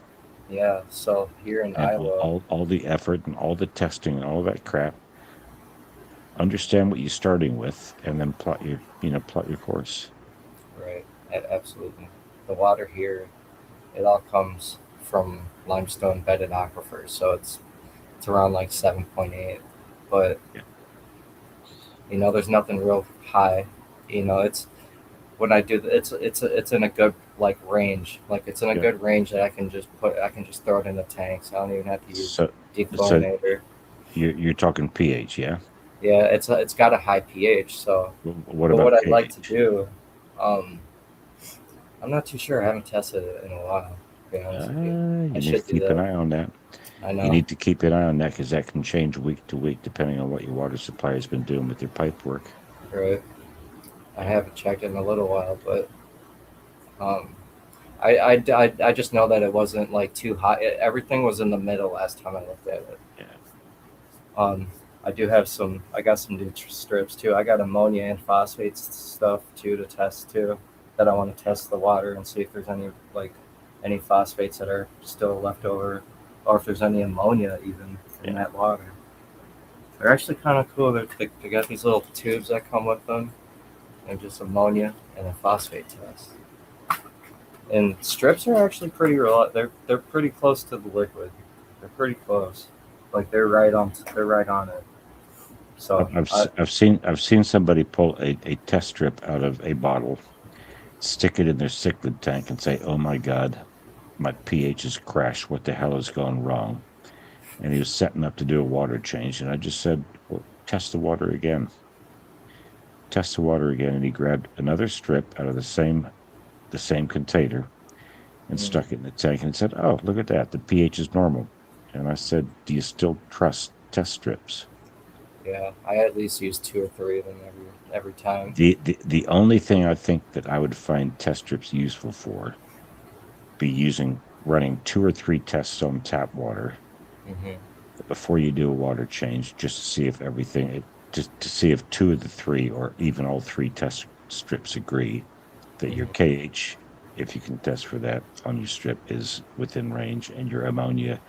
Yeah. So here in and Iowa, all the effort and all the testing and all that crap. Understand what you're starting with, and then plot your course. right? Absolutely. The water here, it all comes from limestone bedded aquifers, so it's around like 7.8, but Yeah, there's nothing real high. It's when I do it's in a good like range. Like it's in a yeah. good range that I can just throw it in the tank, so I don't even have to use So so dechlorinator. you're talking pH, yeah. Yeah, it's got a high pH. So, What but what about I'd like to pH? do, um, I'm not too sure. I haven't tested it in a while. To be honest with you, I You need to should do keep an that. eye on that. I You know, need to keep an eye on that because that can change week to week depending on what your water supply has been doing with your pipe work. right? I Yeah, haven't checked it in a little while, but um, I just know that it wasn't like too high. Everything was in the middle last time I looked at it. yeah, Um, I do have some. I got some new strips too. I got ammonia and phosphates stuff too to test too. That I want to yeah, test the water and see if there's any phosphates that are still left over, or if there's any ammonia even in yeah. that water. They're actually kind of cool. They got these little tubes that come with them, and just ammonia and a phosphate test. And strips are actually they're pretty close to the liquid. They're pretty close. Like they're right on it. So I've seen somebody pull a test strip out of a bottle, stick it in their cichlid tank, and say, "Oh my God, my pH has crashed. What the hell has gone wrong?" And he was setting up to do a water change, and I just said, "Well, test the water again. Test the water again." And he grabbed another strip out of the same container and mm, stuck it in the tank and said, "Oh, look at that. The pH is normal." And I said, "Do you still trust test strips?" yeah, I at least use two or three of them every time. The only thing I think that I would find test strips useful for be using running two or three tests on tap water Hmm. before you do a water change, just to see if just to see if two of the three or even all three test strips agree that your Hmm. KH, if you can test for that on your strip, is within range, and your ammonia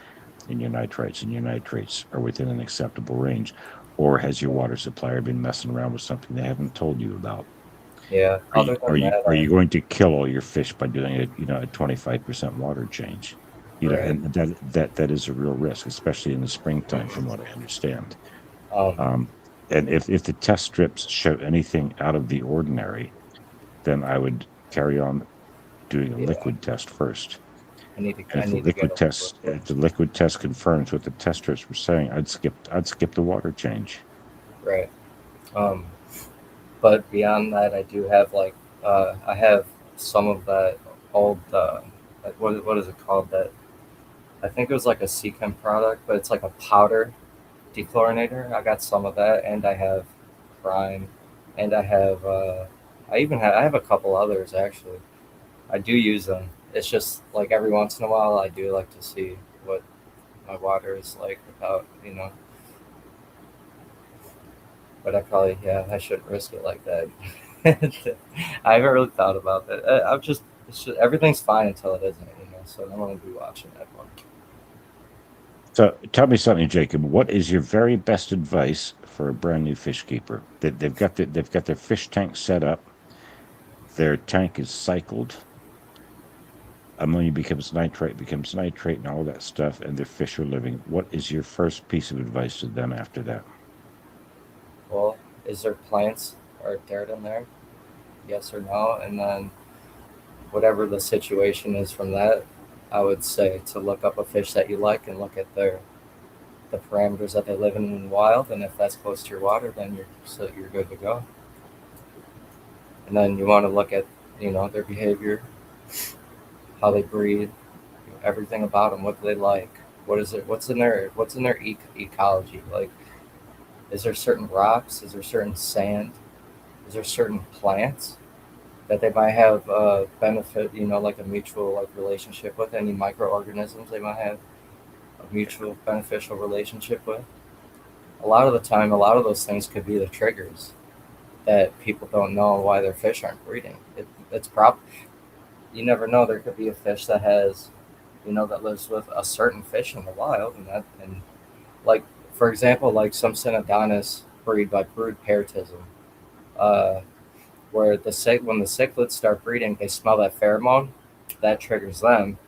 and your nitrates are within an acceptable range, or has your water supplier been messing around with something they haven't told you about? Yeah. Other than that, Are you going to kill all your fish by doing a 25% water change? right. And that is a real risk, especially in the springtime, from what I understand. Um, Um, and if the test strips show anything out of the ordinary, then I would carry on doing a yeah. liquid test first. And I need to get a liquid if the first. liquid test confirms what the test strips were saying, I'd skip the water change. Right. Um, but beyond that, I do have I have some of that old what is it called that I think it was like a Seachem product, but it's like a powder dechlorinator. I got some of that, and I have Prime, and I have a couple others actually. I do use them. It's just like every once in a while, I do like to see what my water is like without. But I shouldn't risk it like that. I haven't really thought about that. It's just everything's fine until it isn't. So I'm gonna be watching that one. So tell me something, Jacob. What is your very best advice for a brand new fish keeper? They've got their fish tank set up. Their tank is cycled. Ammonia becomes nitrate, and all that stuff, and their fish are living. What is your first piece of advice to them after that? Well, is there plants or dirt in there? Yes or no? And then whatever the situation is from that, I would say to look up a fish that you like and look at the parameters that they live in the wild, and if that's close to your water, then you're good to go. And then you want to look at their behavior, how they breathe, everything about them. What do they like? What is it? What's in their ecology? Like, is there certain rocks? Is there certain sand? Is there certain plants that they might have benefit, like a mutual like relationship with? Any microorganisms they might have a mutual beneficial relationship with? A lot of the time, a lot of those things could be the triggers that people don't know why their fish aren't breeding. It's you never know. There could be a fish that has, that lives with a certain fish in the wild, and like for example, like some Synodontis breed by brood parasitism, uh, where when the cichlids start breeding, they smell that pheromone, that triggers them,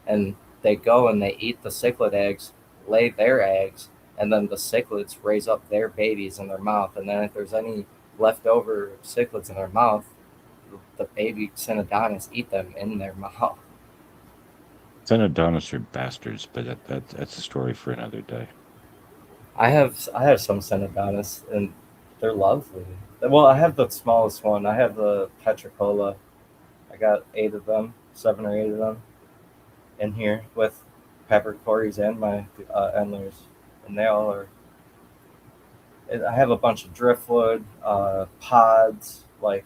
and they go and they eat the cichlid eggs, lay their eggs, and then the cichlids raise up their babies in their mouth, and then if there's any leftover cichlids in their mouth, the baby Synodontis eat them in their mouth. Xenodonts are bastards, but that's a story for another day. I have some Synodontis, and they're lovely. Well, I have the smallest one. I have the Petricola. I got 8 of them, 7 or 8 of them in here with peppercorns and my endlers, and they all are. I have a bunch of driftwood pods, like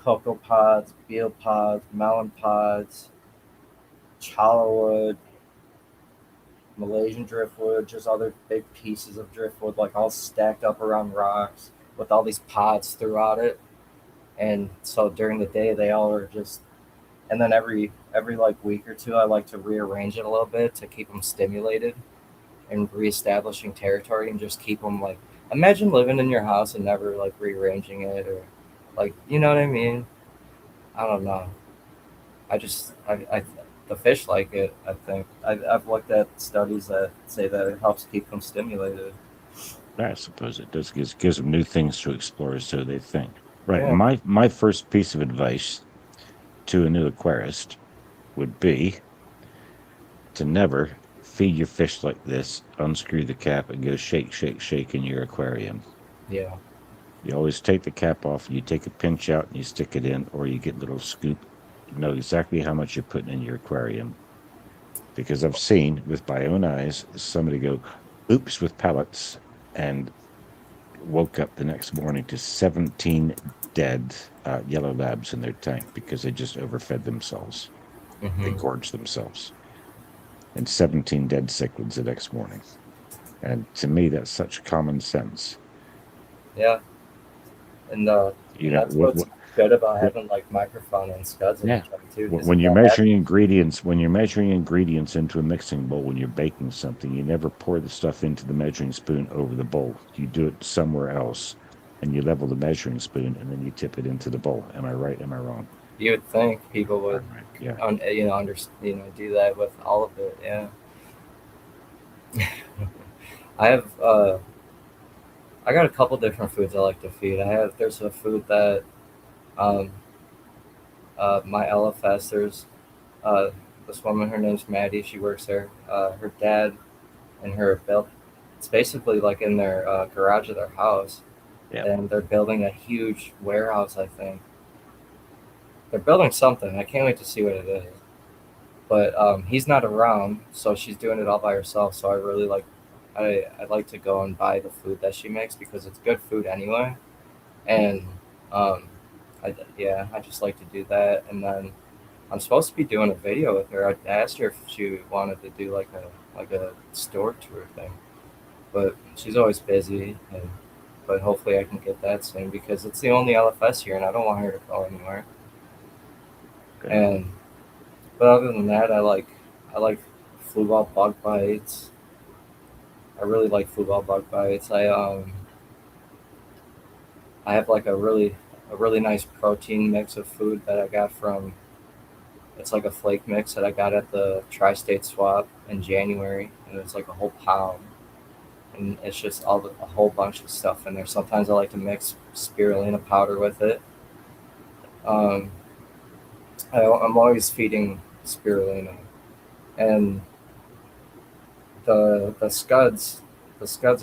cocoa pods, betel pods, melon pods, challah, Malaysian driftwood, just other big pieces of driftwood, like all stacked up around rocks with all these pods throughout it. And so during the day, they all are just. And then every like week or two, I like to rearrange it a little bit to keep them stimulated and reestablishing territory and just keep them like. Imagine living in your house and never like rearranging it or like you know what I mean. I don't know. I the fish like it. I think I've looked at studies that say that it helps keep them stimulated. I suppose it does gives them new things to explore, so they think. Right. Yeah, My first piece of advice to a new aquarist would be to never feed your fish like this, unscrew the cap, and go shake, shake, shake in your aquarium. yeah, You always take the cap off, and you take a pinch out, and you stick it in, or you get a little scoop. You know exactly how much you're putting in your aquarium. Because I've seen with my own eyes somebody go, oops, with pellets, and woke up the next morning to 17 dead yellow labs in their tank because they just overfed themselves. They hmm, gorged themselves. And 17 dead cichlids the next morning. And to me, that's such common sense. yeah. And You know, that's what's good about what having like microphone and scuds in yeah. each other too, because When if you're that measuring happens, ingredients, into a mixing bowl, when you're baking something, you never pour the stuff into the measuring spoon over the bowl. You do it somewhere else, and you level the measuring spoon, and then you tip it into the bowl. Am I right? Am I wrong? you would think people would, I'm right. Yeah. do that with all of it. Yeah, I have. I got a couple different foods I like to feed. There's a food that um, my LFS. There's uh, this woman. Her name's Maddie. She works there. Her dad and her built. It's basically like in their garage of their house, Yeah. and they're building a huge warehouse. I think they're building something. I can't wait to see what it is. But he's not around, so she's doing it all by herself. So I really like, I like to go and buy the food that she makes because it's good food anyway. And um, yeah, I just like to do that. And then I'm supposed to be doing a video with her. I asked her if she wanted to do like a store tour thing, but she's always busy. But hopefully I can get that soon because it's the only LFS here, and I don't want her to go anywhere. Okay. And but other than that, I like flu ball bug bites. I really like flu ball bug bites. I have like a really nice protein mix of food that I got from. It's like a flake mix that I got at the Tri-State Swap in January, and it's like a whole pound, and it's just a whole bunch of stuff in there. Sometimes I like to mix spirulina powder with it. Um, I'm always feeding spirulina, and the scuds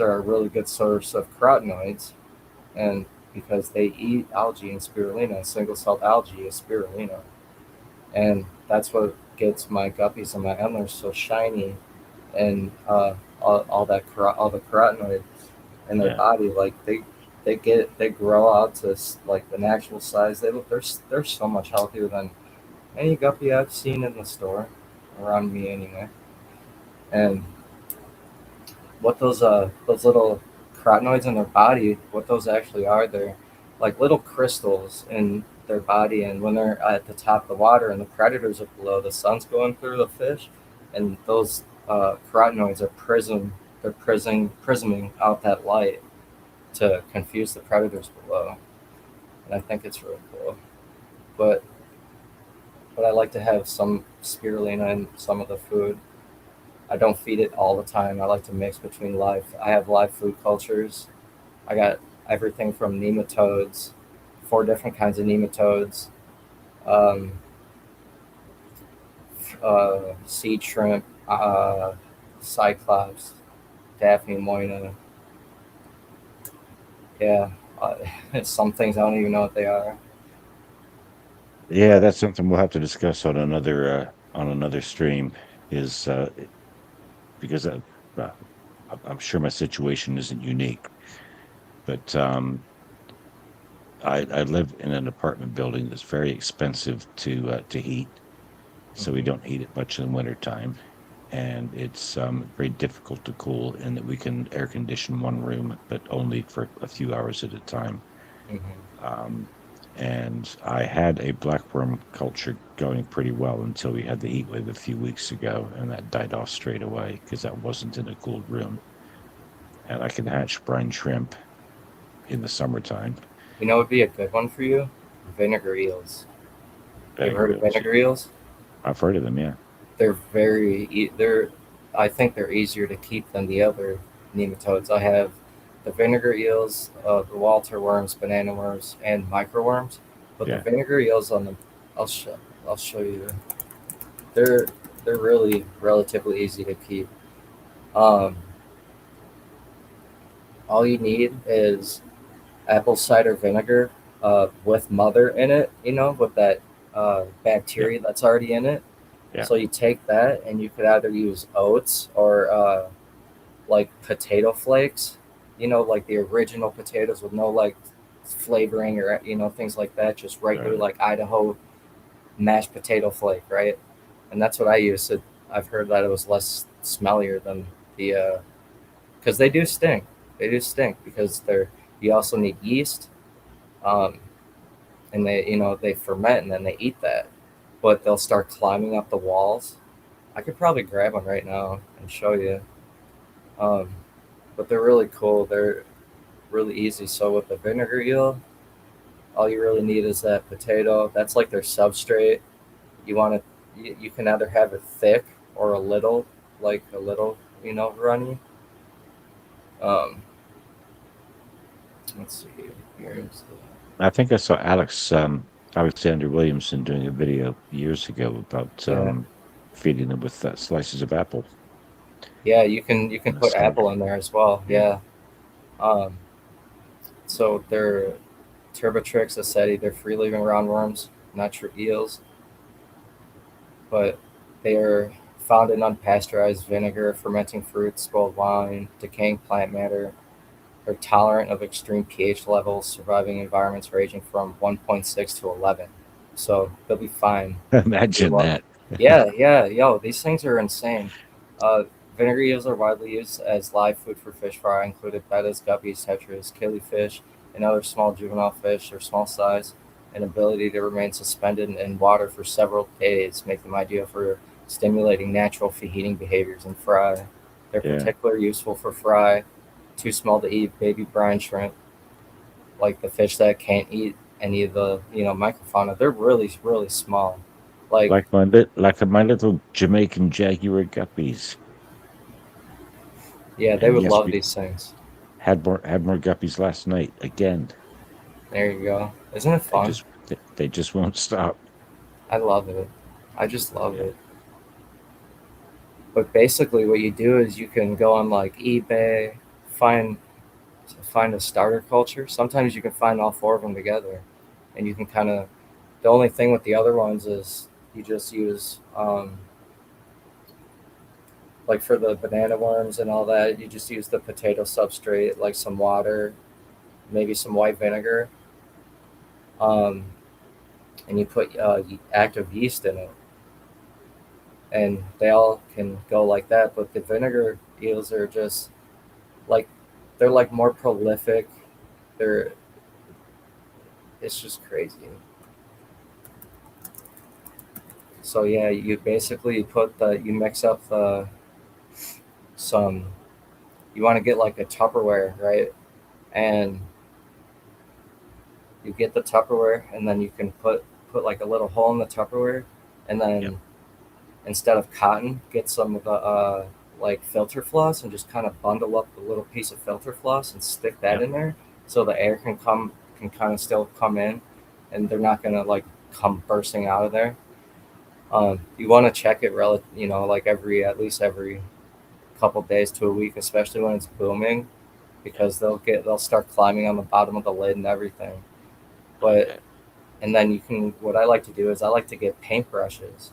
are a really good source of carotenoids, and because they eat algae and spirulina, single celled algae is spirulina, and that's what gets my guppies and my antlers so shiny, and all the carotenoids in their Yeah. body, like they grow out to like the natural size. They're so much healthier than any guppy I've seen in the store around me anyway. And what those little carotenoids in their body, what those actually are, they're like little crystals in their body, and when they're at the top of the water and the predators are below, the sun's going through the fish, and those carotenoids are prisming out that light to confuse the predators below, and I think it's really cool. But I like to have some spirulina in some of the food. I don't feed it all the time. I like to mix between live. I have live food cultures. I got everything from nematodes, four different kinds of nematodes, um, sea shrimp, cyclops, Daphne moina. Yeah, uh, some things I don't even know what they are. Yeah, But that's something we'll have to discuss on another stream. Is because uh, I'm sure my situation isn't unique, but I live in an apartment building that's very expensive to heat, so we mhm, don't heat it much in the wintertime. And it's very difficult to cool in that we can air condition one room, but only for a few hours at a time. mhm, Um, and I had a blackworm culture going pretty well until we had the heat wave a few weeks ago, and that died off straight away because that wasn't in a cooled room. And I can hatch brine shrimp in the summertime. you know, what would be a good one for you? Vinegar eels. You ever Vinegar heard of eels. vinegar eels? I've heard of them, yeah. They're I think they're easier to keep than the other nematodes. I have the vinegar eels, the Walter worms, banana worms, and microworms. But the Yeah. vinegar eels on the I'll show I'll show you. They're they're really relatively easy to keep. Um, all you need is apple cider vinegar with mother in it. You know, with that Yeah. bacteria that's already in it. Yeah. So you take that, and you could either use oats or like potato flakes, you know, like the original potatoes with no like flavoring or things like that, just regular Right. like Idaho mashed potato flake, right? And that's what I use. I've heard that it was less smellier than the because they do stink. They do stink because they're you also need yeast, um, and they ferment and then they eat that, but they'll start climbing up the walls. I could probably grab one right now and show you. Um, but they're really cool. They're really easy. So with the vinegar eel, all you really need is that potato. That's like their substrate. You want to, you can either have it thick or a little, like a little, runny. Um, let's see. Here's I think I saw Alexander Williamson doing a video years ago about yeah, feeding them with slices of apple yeah. You can in the put summer. apple in there as well. Yeah. Yeah. Um, so they're Turbotrix aceti. They're free living roundworms, not true eels, but they are found in unpasteurized vinegar, fermenting fruits, spoiled wine, decaying plant matter. They're tolerant of extreme pH levels, surviving environments ranging from 1.6 to 11. So they'll be fine. You're Imagine wel- that. Yeah, yeah, yo, these things are insane. Uh, Vinegar eels are widely used as live food for fish fry, included bettas, guppies, tetras, killifish, and other small juvenile fish or small size. An ability to remain suspended in water for several days make them ideal for stimulating natural heating behaviors in fry. They're Yeah. particularly useful for fry, too small to eat baby brine shrimp, like the fish that can't eat any of the microfauna. They're really really small. Like Like my little Jamaican jaguar guppies. yeah, they And would yes, love we these things. had more guppies last night. Again, There you go. Isn't it they fun? just they just won't stop. I love it. I just love Yeah. it. But basically, what you do is you can go on like eBay, find find a starter culture. Sometimes you can find all four of them together, and you can kind of. The only thing with the other ones is you just use like for the banana worms and all that. You just use the potato substrate, like some water, maybe some white vinegar, um, and you put active yeast in it, and they all can go like that. But the vinegar eels are just like they're like more prolific. They're It's just crazy. So yeah, you basically put the you mix up the some. You want to get like a Tupperware, right? And you get the Tupperware, and then you can put like a little hole in the Tupperware, and Yep. then instead of cotton, get some of the like filter floss and just kind of bundle up a little piece of filter floss and stick that Yep. in there, so the air can kind of still come in, and they're not gonna like come bursting out of there. You want to check it, like every at least every couple days to a week, especially when it's booming, Yep. because they'll start climbing on the bottom of the lid and everything. But Okay. and then you can what I like to do is I like to get paintbrushes,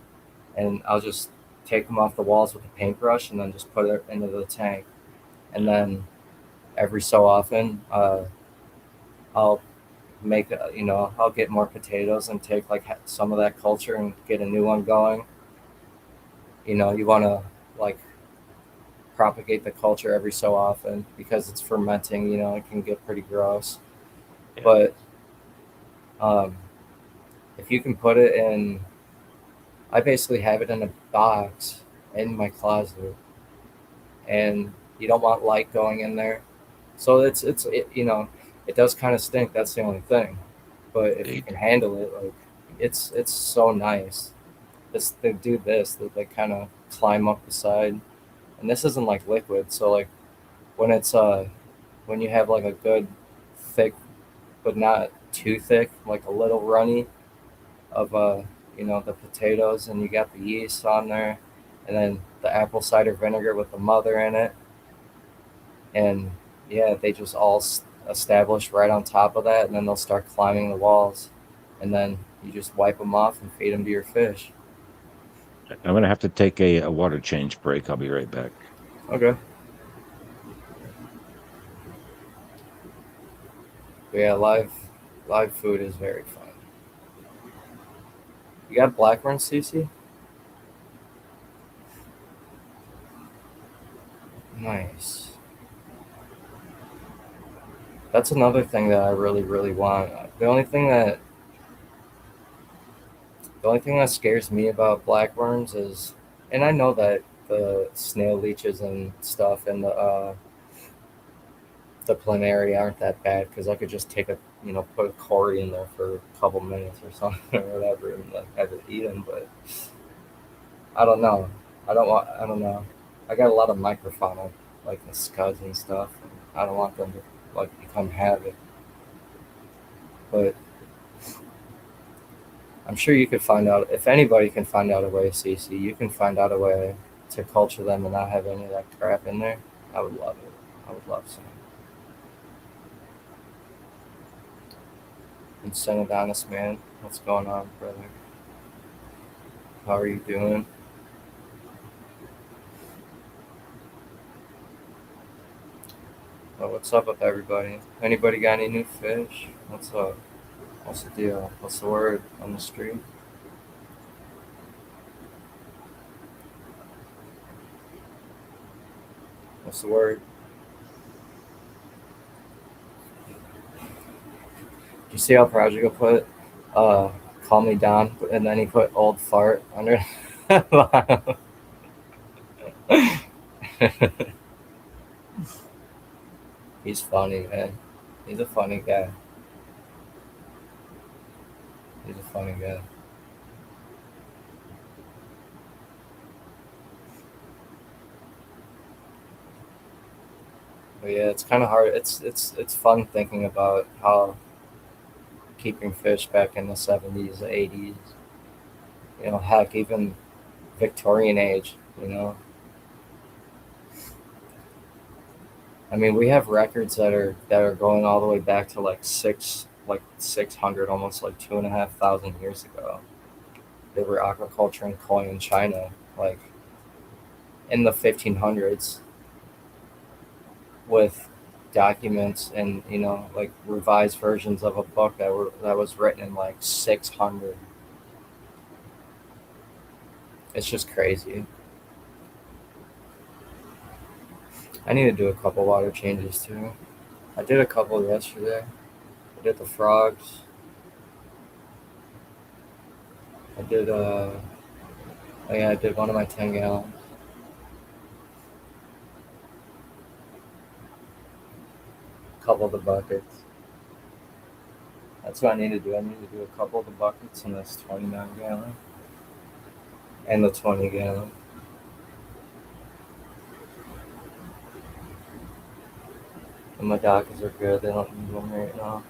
and I'll just take them off the walls with a paintbrush and then just put it into the tank. And Yep. then every so often, I'll I'll get more potatoes and take like some of that culture and get a new one going. You want to like propagate the culture every so often because it's fermenting. It can get pretty gross. Yep. But um, if you can put it in, I basically have it in a box in my closet, and you don't want light going in there. So it does kind of stink. That's the only thing. But if you Indeed. can handle it, like it's so nice. They do this. They kind of climb up the side, and this isn't like liquid. So like when it's when you have like a good thick, but not too thick, like a little runny of the potatoes, and you got the yeast on there, and then the apple cider vinegar with the mother in it, and yeah, they just all establish right on top of that, and then they'll start climbing the walls, and then you just wipe them off and feed them to your fish. I'm going to have to take a water change break. I'll be right back. Okay. But yeah, live food is very fun. You got blackburn, Cece? Nice. That's another thing that I really, really want. The only thing that scares me about blackworms is, and I know that the snail leeches and stuff and the planaria aren't that bad because I could just put a Cory in there for a couple minutes or something or whatever and like have it eaten. But I don't know. I don't know. I got a lot of microfauna like the scuds and stuff. And I don't want them to like become havoc. But I'm sure you could find out if anybody can find out a way, CC. You can find out a way to culture them and not have any of that crap in there. I would love it. I would love some. And Son Adonis, man, what's going on, brother? How are you doing? What's up with everybody? Anybody got any new fish? What's up? What's the deal? What's the word on the street? What's the word? Do you see how Prodigal put call me Don, and then he put old fart under? He's funny, man. He's a funny guy. He's a funny guy. But yeah, it's kind of hard. It's fun thinking about how keeping fish back in the 70s, 80s, heck, even Victorian age. I mean, we have records that are going all the way back to like 600, almost like 2,500 years ago. They were aquaculturing koi in China, like in the 1500s, with documents and like revised versions of a book that was written in like 600. It's just crazy. I need to do a couple water changes too. I did a couple yesterday. I did the frogs. I did oh yeah, I did one of my 10 gallons. A couple of the buckets. That's what I need to do. I need to do a couple of the buckets in this 29 gallon and the 20 gallon. And my dockets are good. They don't need one right now.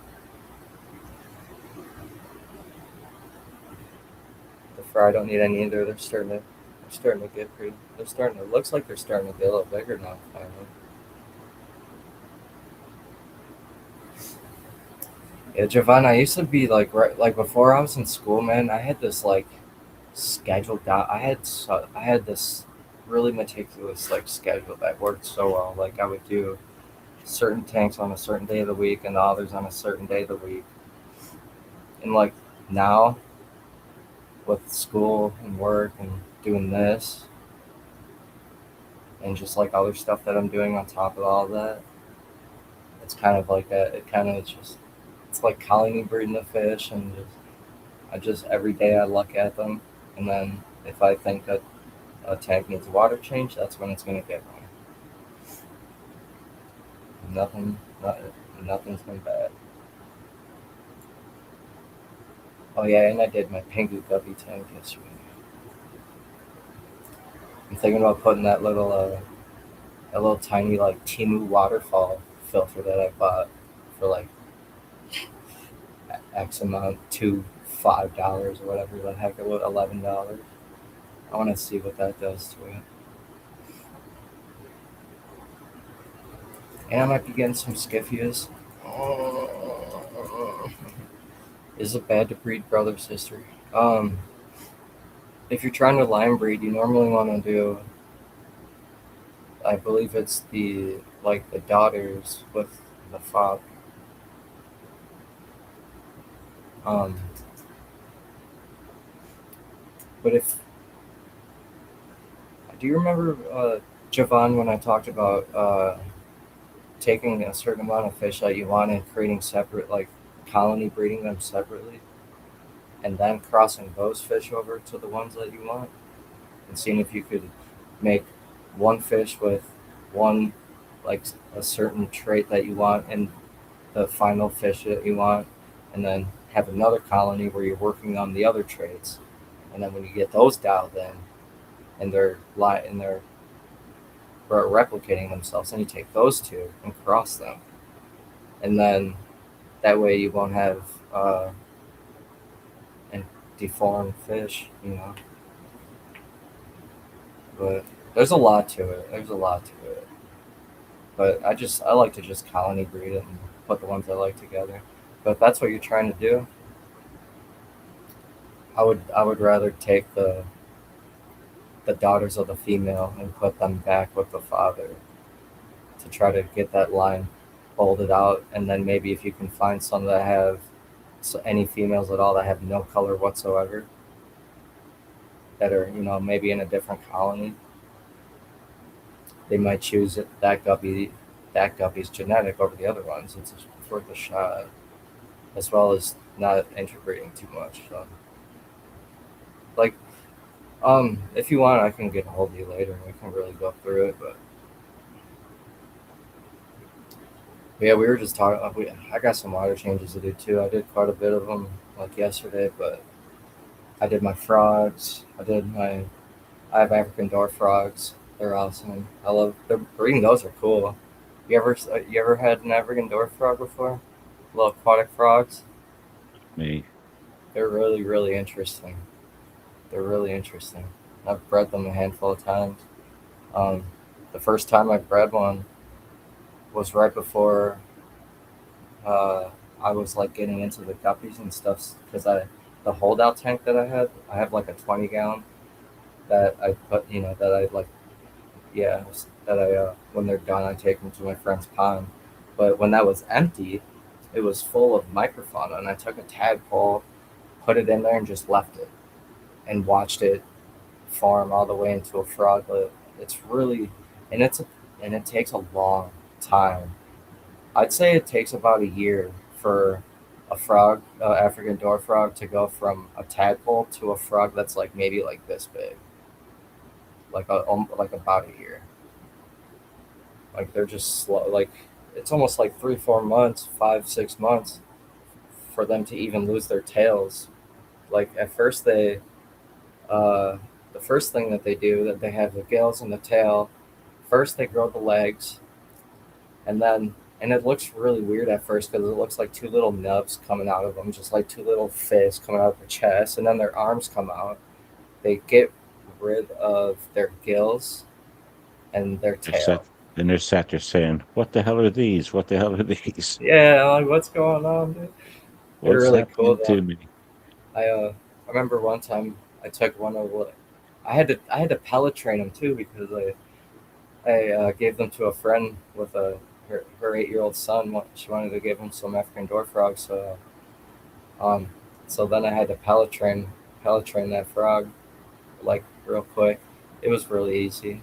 The fry don't need any either. They're starting to get pretty. They're starting to. Looks like they're starting to get a little bigger now. Finally. Yeah, Javon. I used to be like before I was in school, man. I had this like scheduled out. I had this really meticulous like schedule that worked so well. Like I would do certain tanks on a certain day of the week and the others on a certain day of the week. And like now with school and work and doing this and just like other stuff that I'm doing on top of all that, it's kind of like that. It kind of just it's like colony breeding the fish and just every day I look at them and then if I think that a tank needs a water change, that's when it's gonna get one. Nothing, not, nothing's been bad. Oh yeah, and I did my pinky guppy tank yesterday. I'm thinking about putting a little tiny like Timu waterfall filter that I bought for like X amount, $5 or whatever the heck it was, $11. I want to see what that does to it. And I might be getting some skiffias. Is it bad to breed brother sister? If you're trying to line breed, you normally want to do. I believe it's the daughters with the father. Um, but if do you remember Javon when I talked about taking a certain amount of fish that you want and creating separate like colony breeding them separately, and then crossing those fish over to the ones that you want, and seeing if you could make one fish with one like a certain trait that you want and the final fish that you want, and then have another colony where you're working on the other traits, and then when you get those dialed in, and they're replicating themselves, and you take those two and cross them, and then that way you won't have and deformed fish. But there's a lot to it. There's a lot to it. But I like to just colony breed it and put the ones I like together. But if that's what you're trying to do, I would rather take the daughters of the female and put them back with the father to try to get that line folded out, and then maybe if you can find some that have any females at all that have no color whatsoever, that are maybe in a different colony, they might choose that guppy's genetic over the other ones. It's worth a shot, as well as not interbreeding too much. So, like, if you want, I can get a hold of you later. We can really go through it, but yeah, we were just talking. I got some water changes to do too. I did quite a bit of them like yesterday, but I did my frogs. I have African dwarf frogs. They're awesome. I love. They're breeding. Those are cool. You ever had an African dwarf frog before? Little aquatic frogs. Me. They're really really interesting. They're really interesting. I've bred them a handful of times. Um, the first time I bred one was right before uh, I was like getting into the guppies and stuff because the holdout tank that I have like a 20 gallon that I put that I like yeah that I when they're done I take them to my friend's pond But when that was empty, it was full of microfauna, and I took a tadpole, put it in there, and just left it and watched it farm all the way into a froglet. It's really, and it's a, and it takes a long time. I'd say it takes about a year for a frog, African door frog, to go from a tadpole to a frog that's like maybe like this big, like about a year. Like they're just slow. Like it's almost like 3, 4 months, 5, 6 months for them to even lose their tails. Like at first uh, the first thing that they do that they have the gills and the tail. First they grow the legs, and then and it looks really weird at first because it looks like two little nubs coming out of them, just like two little fists coming out of their chest, and then their arms come out. They get rid of their gills and their They're sat, tail. and they're sat there saying, "What the hell are these? What the hell are these? Yeah, like what's going on, dude? They're What's really cool happening though. to me?" I remember one time I took one of what I had to pellet train them too because I gave them to a friend with her 8-year-old son. She wanted to give him some African door frogs, um so then I had to pellet train that frog like real quick. It was really easy.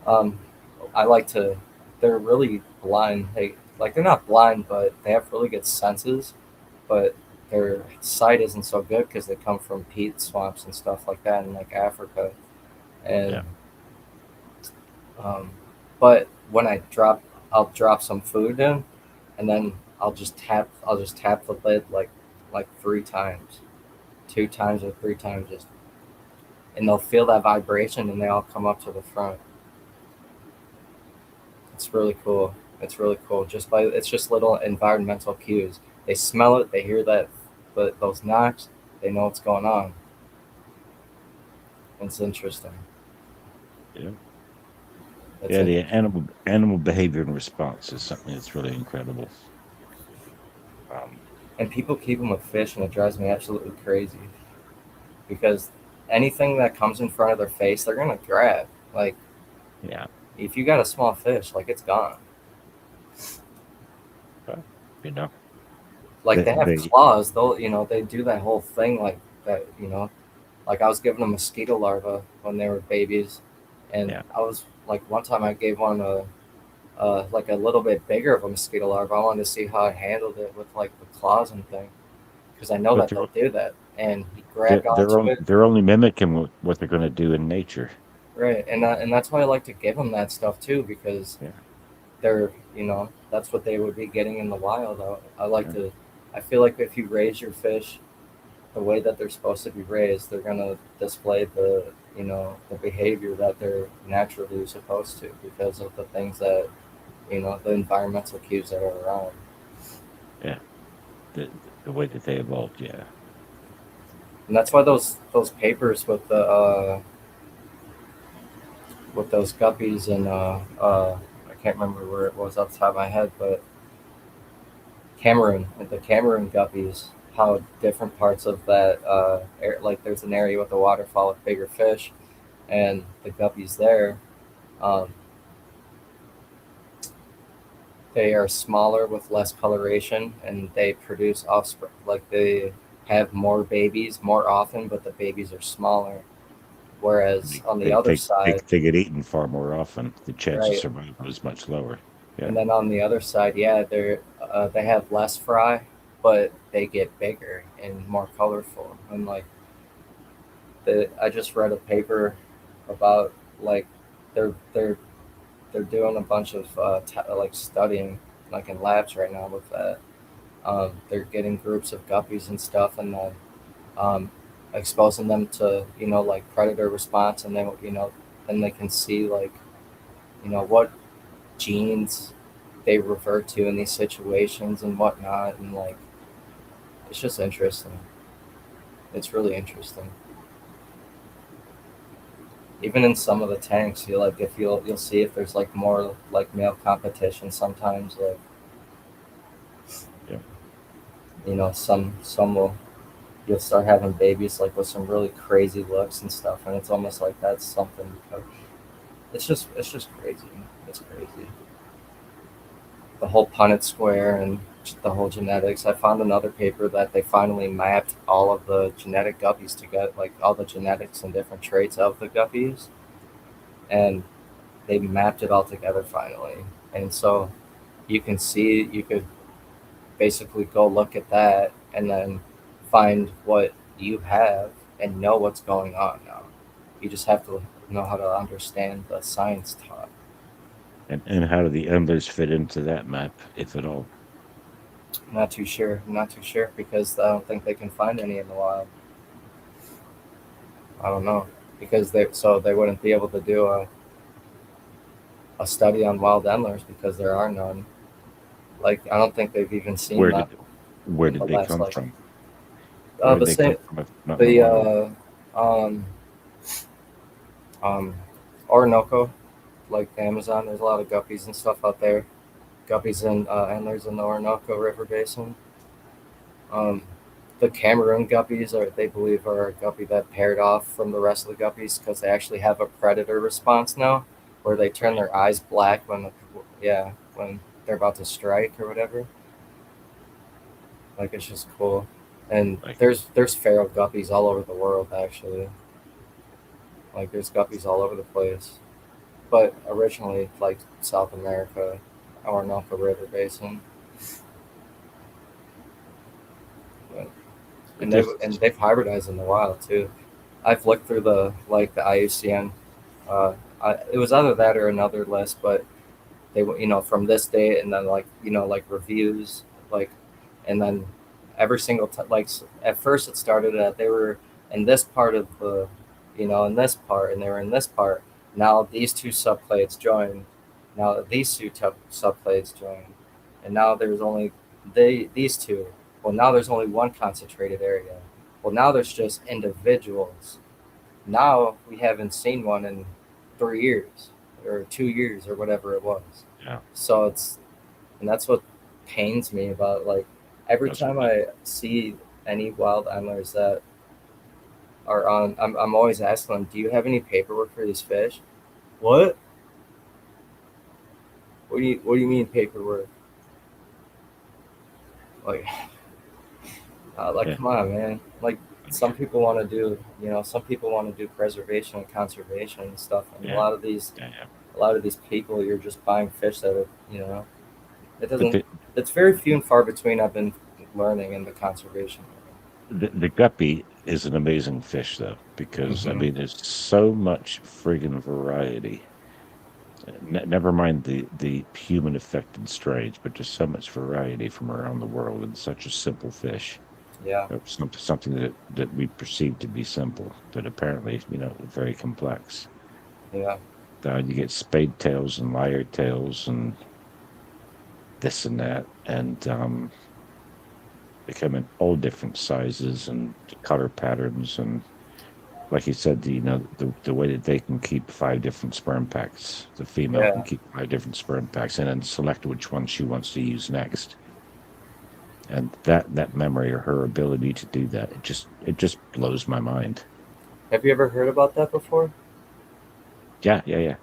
Um, I like to. They're really blind. They're not blind, but they have really good senses. But their sight isn't so good because they come from peat swamps and stuff like that in like Africa. And Yeah, um, but when I'll drop some food in, and then I'll just tap the lid like 3 times, 2 times or 3 times, just and they'll feel that vibration and they all come up to the front. It's really cool. It's really cool. It's just little environmental cues. They smell it. They hear that, but those knocks. They know what's going on. It's interesting. yeah, It's yeah. The interesting. animal behavior and response is something that's really incredible. Um, And people keep them with fish, and it drives me absolutely crazy because anything that comes in front of their face, they're gonna grab. Like yeah, if you got a small fish, like it's gone. but, you know, Like they have they claws. They do that whole thing like that. Like I was giving a mosquito larva when they were babies, and yeah. I was like one time I gave one like a little bit bigger of a mosquito larva. I wanted to see how it handled it with like the claws and thing because I know But that they'll do that. And he grabbed onto it, they're only mimicking what they're going to do in nature. right? And that's why I like to give them that stuff too because Yeah, that's what they would be getting in the wild. I like yeah, to. I feel like if you raise your fish the way that they're supposed to be raised, they're gonna display the behavior that they're naturally supposed to because of the things that the environmental cues that are around. yeah. The way that they evolved. Yeah, And that's why those papers with those guppies and I can't remember where it was off the top of my head, but the Cameroon guppies, how different parts of that like there's an area with a waterfall with bigger fish, and the guppies there. Um, They are smaller with less coloration, and they produce offspring. Like they have more babies more often, but the babies are smaller. Whereas on the other side, they get eaten far more often. The chance of right, survival is much lower. Yeah, and then on the other side, yeah, they have less fry, but they get bigger and more colorful. And like I just read a paper about like they're they're they're doing a bunch of like studying like in labs right now with that. They're getting groups of guppies and stuff, and then um, exposing them to like predator response, and then they can see like what genes they revert to in these situations and whatnot, and like it's just interesting. It's really interesting. Even in some of the tanks, you like if you'll see if there's like more like male competition sometimes, like yeah, some will you'll start having babies like with some really crazy looks and stuff, and it's almost like that's something. It's just crazy. It's crazy. the whole Punnett square and the whole genetics. I found another paper that they finally mapped all of the genetic guppies together, like all the genetics and different traits of the guppies, and they mapped it all together finally. And so you could basically go look at that and then find what you have and know what's going on now. You just have to know how to understand the science taught. And how do the endlers fit into that map, if at all? Not too sure. I'm not too sure because I don't think they can find any in the wild. I don't know because they wouldn't be able to do a study on wild endlers because there are none. Like I don't think they've even seen Where that did where in the did they last come like from? Where did the they come same from if not in the the wild? um um Orinoco, like the Amazon. There's a lot of guppies and stuff out there. Guppies and antlers in the Orinoco River Basin. Um, the Cameroon guppies are they believe are a guppy that paired off from the rest of the guppies because they actually have a predator response now, where they turn Right. their eyes black when they're about to strike or whatever. Like it's just cool. And Like there's feral guppies all over the world actually. Like there's guppies all over the place. But originally like South America, Orinoco River Basin. But, this they've hybridized in the wild too. I've looked through the IUCN. It was either that or another list, but they from this date and then like reviews like and then every single time at first it started at they were in this part of the in this part and they were in this part. Now these two subclades joined. Now these two subclades joined, and now there's only these two. Well, now there's only one concentrated area. Well, now there's just individuals. Now we haven't seen one in 3 years or 2 years or whatever it was. yeah, So and that's what pains me about every that's time right. I see any wild antlers that are on, I'm always asking them, do you have any paperwork for these fish? What? What do you mean paperwork? Like, Yeah, come on, man. Like, some people want to do preservation and conservation and stuff, and yeah, yeah. a lot of these people, you're just buying fish that are, it But doesn't. It's very few and far between. I've been learning in the conservation. the guppy is an amazing fish, though, because I Mm-hmm. mean, there's so much friggin' variety. Never mind the human affected strains, but there's so much variety from around the world in such a simple fish. Yeah, Something that we perceive to be simple, but apparently, very complex. yeah, You get spade tails and lyre tails and this and that, and they come in all different sizes and color patterns, and like you said, the way that they can keep 5 different sperm packs, the female can yeah. keep 5 different sperm packs, and then select which one she wants to use next. And that memory or her ability to do that, it just blows my mind. Have you ever heard about that before? Yeah, yeah, yeah,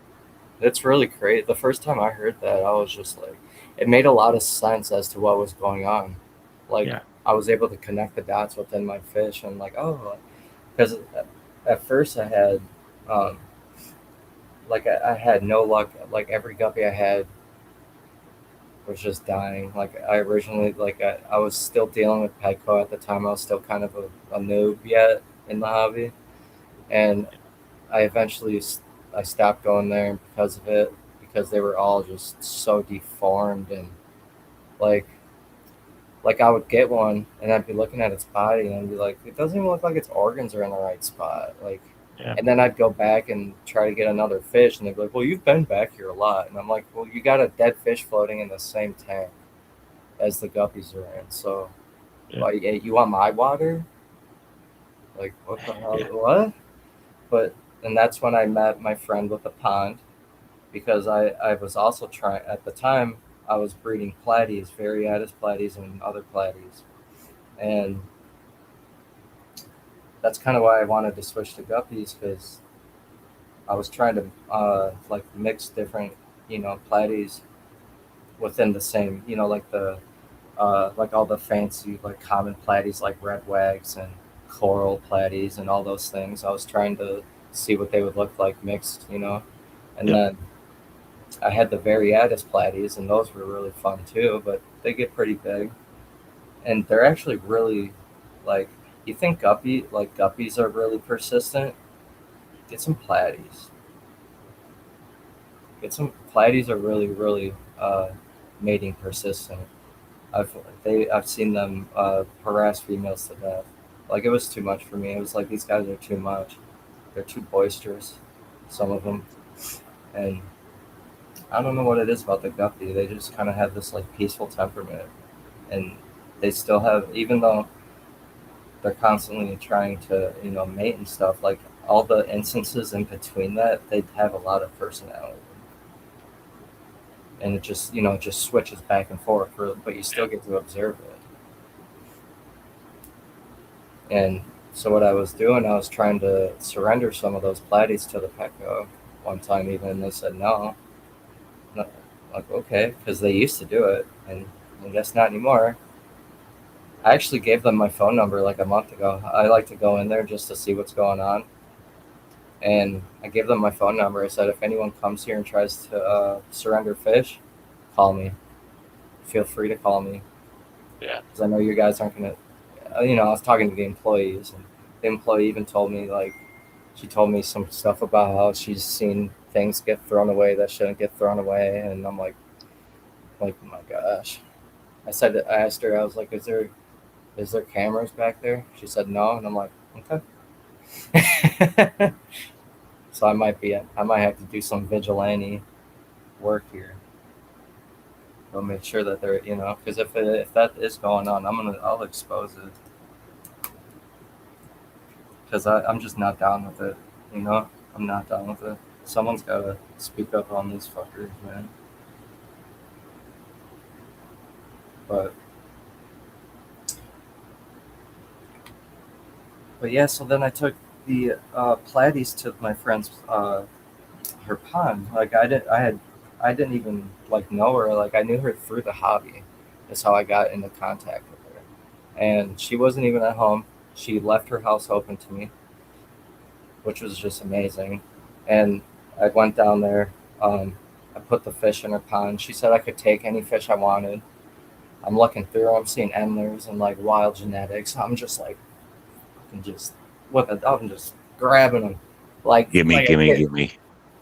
It's really great. The first time I heard that, I was just like, it made a lot of sense as to what was going on. Like, yeah, I was able to connect the dots within my fish, and like, oh, because at first I had, um, I had no luck. Like every guppy I had was just dying. Like I originally, I was still dealing with Petco at the time. I was still kind of a noob yet in the hobby, and I eventually I stopped going there because of it because they were all just so deformed and like I would get one and I'd be looking at its body and I'd be like, it doesn't even look like its organs are in the right spot. yeah, And then I'd go back and try to get another fish and they'd be like, well, you've been back here a lot. And I'm like, well, you got a dead fish floating in the same tank as the guppies are in. So, yeah, like, you want my water? Like, what the hell? yeah. What? But, and that's when I met my friend with a pond because I was also trying at the time I was breeding platies, variatus platies, and other platies, and that's kind of why I wanted to switch to guppies because I was trying to mix different platies within the same, like like all the fancy like common platies like red wags and coral platies and all those things. I was trying to see what they would look like mixed. And Yep. then I had the variatus platies, and those were really fun too, but they get pretty big, and they're actually really like you think guppies are really persistent. Get some platies. Get some platies are really mating persistent. I've I've seen them harass females to death. Like it was too much for me. It was like these guys are too much. They're too boisterous, some of them, and I don't know what it is about the guppy. They just kind of have this like peaceful temperament, and they still have, even though they're constantly trying to mate and stuff. Like all the instances in between that, they have a lot of personality, and it just switches back and forth. But you still get to observe it. And so what I was doing, I was trying to surrender some of those platies to the Petco one time even, and they said no. No. Like, okay, because they used to do it, and I guess not anymore. I actually gave them my phone number like a month ago. I like to go in there just to see what's going on, and I gave them my phone number. I said, if anyone comes here and tries to surrender fish, call me. Feel free to call me, Yeah. because I know you guys aren't gonna. I was talking to the employees, and the employee even told me like she told me some stuff about how she's seen things get thrown away that shouldn't get thrown away, and I'm like, oh my gosh. I asked her, I was like, is there cameras back there? She said no, and I'm like, okay. So I might have to do some vigilante work here. I'll make sure that they're, because if that is going on, I'll expose it, because I'm just not down with it. You know, I'm not down with it. Someone's gotta speak up on these fuckers, man. But yeah, so then I took the platies to my friend's her pond. Like I didn't even like know her. Like I knew her through the hobby. That's how I got into contact with her. And she wasn't even at home. She left her house open to me, which was just amazing. And I went down there. I put the fish in her pond. She said I could take any fish I wanted. I'm looking through. I'm seeing endlers and like wild genetics. I'm just like, I'm just I'm just grabbing them, Gimme, like I gimme, get gimme.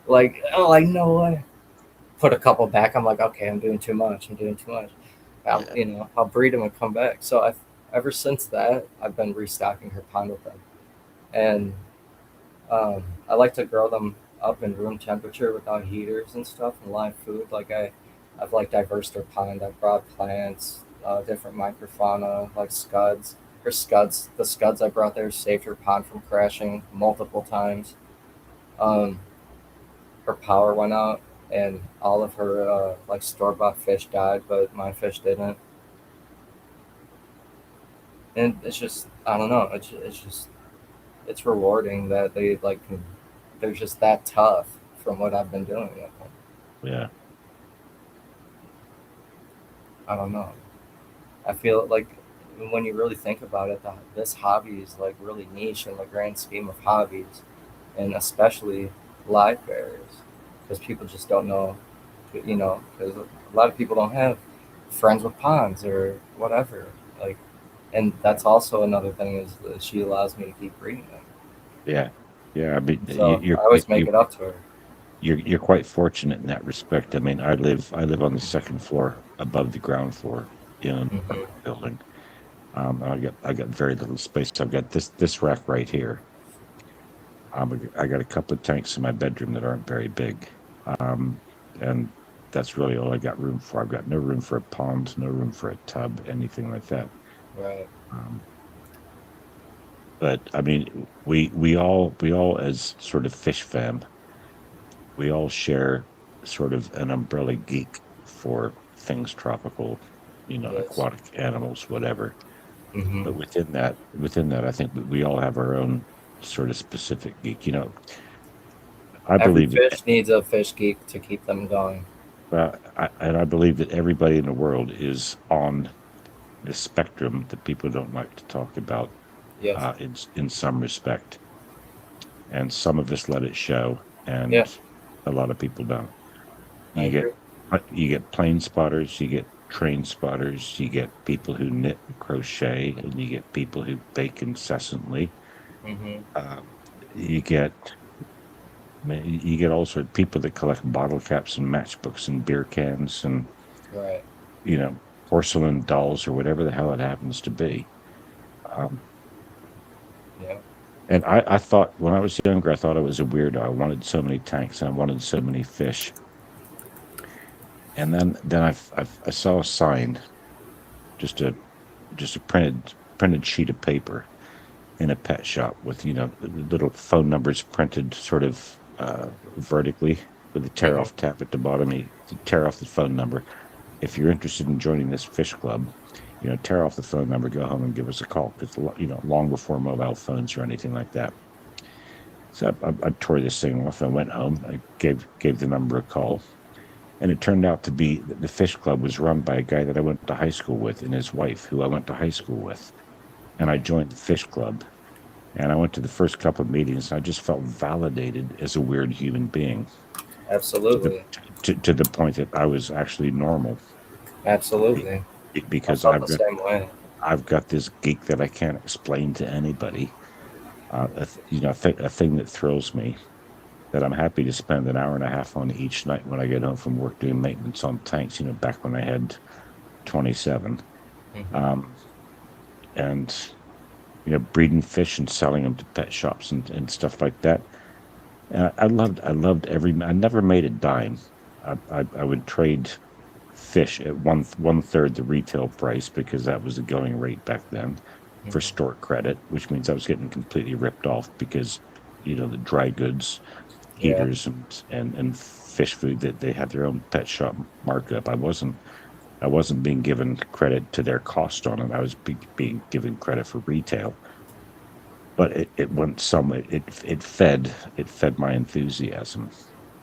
like no way. Put a couple back. I'm like, okay, I'm doing too much. I'm doing too much. Yeah. I'll breed them and come back. So ever since that, I've been restocking her pond with them, and I like to grow them up in room temperature without heaters and stuff and live food. I've like diversed her pond. I've brought plants, different microfauna like scuds. The scuds I brought there saved her pond from crashing multiple times. Um, Her power went out, and all of her like store bought fish died, but my fish didn't. And it's just I don't know. It's just it's rewarding that they're just that tough from what I've been doing with them. Yeah. I don't know. I feel like when you really think about it, this hobby is like really niche in the grand scheme of hobbies, and especially live bearers, because people just don't know, because a lot of people don't have friends with ponds or whatever. Like, and that's also another thing is that she allows me to keep breeding them. Yeah. Yeah. I mean, So I always make it up to her. you're quite fortunate in that respect. I mean, I live on the second floor above the ground floor in an Hmm. apartment building. I got very little space. I've got this rack right here. I got a couple of tanks in my bedroom that aren't very big, um, and that's really all I got room for. I've got no room for a pond, no room for a tub, anything like that. Right. Um, but I mean, we all as sort of fish fam, we all share sort of an umbrella geek for things tropical, Yes. aquatic animals, whatever. Hmm. But within that, I think we all have our own sort of specific geek. I Every believe fish needs a fish geek to keep them going. And I believe that everybody in the world is on the spectrum that people don't like to talk about, Yes. in some respect, and some of us let it show, Yeah, and a lot of people don't. I You get agree. you get plane spotters, you get train spotters, you get people who knit and crochet, and you get people who bake incessantly. Hmm. Um, you get you get all sorts of people that collect bottle caps and matchbooks and beer cans and Right. you know porcelain dolls or whatever the hell it happens to be. Um, Yeah. and I thought when I was younger, I thought I was a weirdo. I wanted so many tanks and I wanted so many fish. And then I saw a sign, just a printed sheet of paper in a pet shop with little phone numbers printed sort of vertically with a tear Hmm. off tab at the bottom. You tear off the phone number. If you're interested in joining this fish club, tear off the phone number, go home and give us a call. Because long before mobile phones or anything like that. So I tore this thing off. I went home. I gave the number a call, and it turned out to be that the fish club was run by a guy that I went to high school with, and his wife, who I went to high school with. And I joined the fish club, and I went to the first couple of meetings. And I just felt validated as a weird human being to the Absolutely. to the point that I was actually normal be- Absolutely. I because felt the same way. I've got this geek that I can't explain to anybody. A thing that thrills me, that I'm happy to spend an hour and a half on each night when I get home from work doing maintenance on tanks. Back when I had 27, Hmm. um, and breeding fish and selling them to pet shops and stuff like that. I loved every. I never made a dime. I would trade fish at one third the retail price because that was the going rate back then for Hmm. store credit, which means I was getting completely ripped off because the dry goods Yeah. heaters and fish food, that they had their own pet shop markup. I wasn't being given credit to their cost on it. I was being given credit for retail, but it went some. It fed my enthusiasm.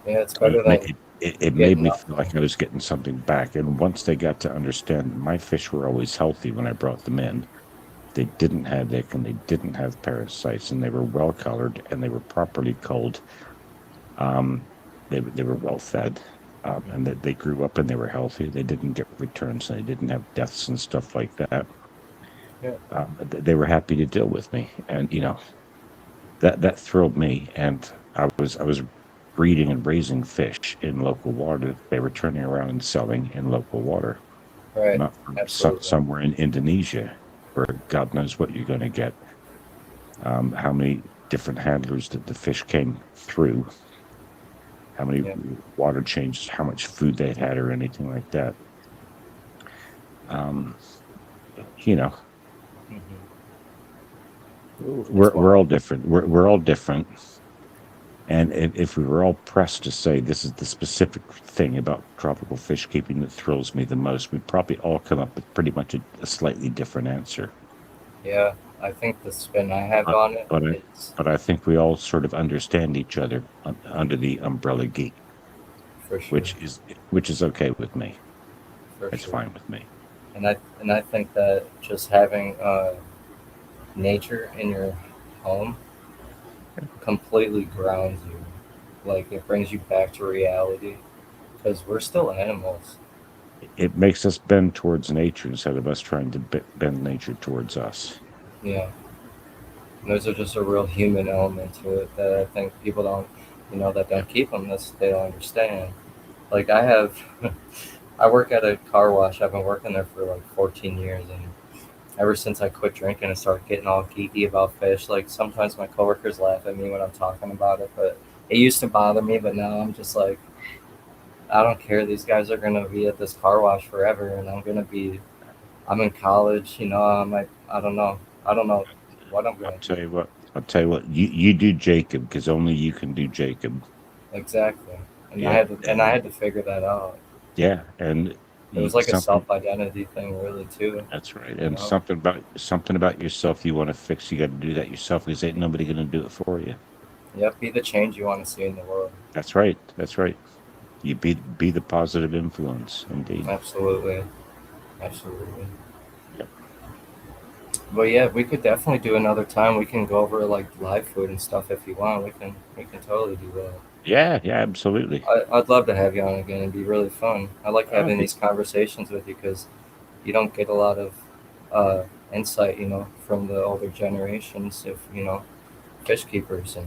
Yeah. It's It, better ma- than it made getting me feel nothing. like I was getting something back. And once they got to understand my fish were always healthy when I brought them in, they didn't have ick and they didn't have parasites and they were well colored and they were properly culled. Um, they were well fed, and that Hmm. they grew up and they were healthy. They didn't get returns and they didn't have deaths and stuff like that. Yeah. They were happy to deal with me, and that thrilled me. And I was breeding and raising fish in local water. They were turning around and selling in local water, Right. not from Absolutely. somewhere in Indonesia, where God knows what you're going to get. How many different handlers that the fish came through, how many Yeah. water changes, how much food they had, or anything like that. Um, you know, Hmm. It's we're all wild. different. We're all different. And if we were all pressed to say this is the specific thing about tropical fish keeping that thrills me the most, we'd probably all come up with pretty much a slightly different answer. Yeah. I think the spin I have But on it but I is but I think we all sort of understand each other under the umbrella geek, for sure. which is okay with me. For It's sure. fine with me. And I think that just having nature in your home completely grounds you. Like it brings you back to reality because we're still animals. It makes us bend towards nature instead of us trying to bend nature towards us. Yeah. And there's just a real human element to it that I think people don't, that Yeah. don't keep them. This they don't understand. Like I have, I work at a car wash. I've been working there for like 14 years, and ever since I quit drinking and started getting all geeky about fish, like sometimes my coworkers laugh at me when I'm talking about it, but it used to bother me. But now I'm just like, I don't care. These guys are gonna be at this car wash forever, and I'm gonna be. I'm in college. I don't know. I don't know what I'm I'll gonna do tell you what. I'll tell you what. You do Jacob because only you can do Jacob. exactly. And I Yeah, had to, and I had to figure that out. yeah, and It was like a something. self identity thing, really, too. That's right. You And know. something about yourself you want to fix. You got to do that yourself because ain't nobody going to do it for you. Yep. Be the change you want to see in the world. That's right. That's right. You be the positive influence, indeed. Absolutely, absolutely. Yep. But yeah, we could definitely do another time. We can go over like live food and stuff if you want. We can totally do that. Yeah, yeah, absolutely. I'd love to have you on again. It'd be really fun. I like having Be, these conversations with you because you don't get a lot of uh, insight, from the older generations of fish keepers, and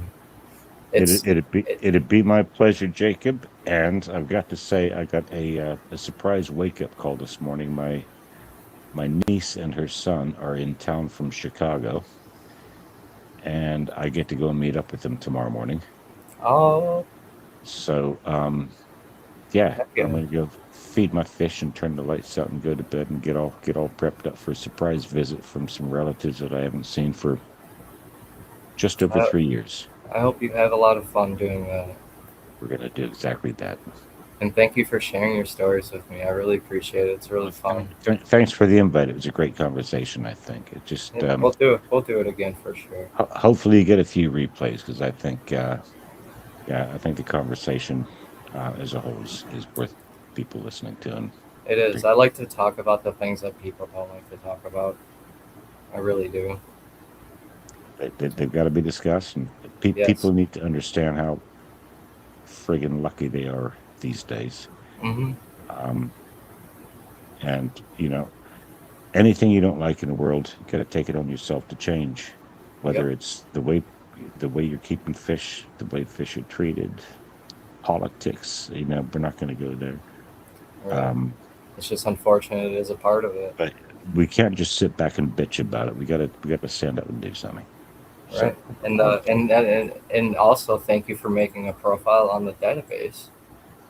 it it's it, it'd be my pleasure, Jacob. And I've got to say, I got a surprise wake up call this morning. My niece and her son are in town from Chicago, and I get to go and meet up with them tomorrow morning. oh So, yeah, heck I'm yeah. gonna go feed my fish and turn the lights out and go to bed and get all prepped up for a surprise visit from some relatives that I haven't seen for just over I, 3 years. I hope you have a lot of fun doing that. We're gonna do exactly that. And thank you for sharing your stories with me. I really appreciate it. It's really Well, fun. thanks for the invite. It was a great conversation. I think it just Yeah, we'll do it again for sure. hopefully you get a few replays because I think yeah, I think the conversation as a whole is worth people listening to. And It is. I like to talk about the things that people don't like to talk about. I really do. they've got to be discussed, and Yes. people need to understand how friggin' lucky they are these days. Mm-hmm. Um, and anything you don't like in the world, you got to take it on yourself to change. Yep. Whether it's the way you're keeping fish, the way fish are treated, politics. We're not going to go there. Right. Um, It's just unfortunate it is a part of it. but we can't just sit back and bitch about it. We got to stand up and do something. So Right. And also thank you for making a profile on the database.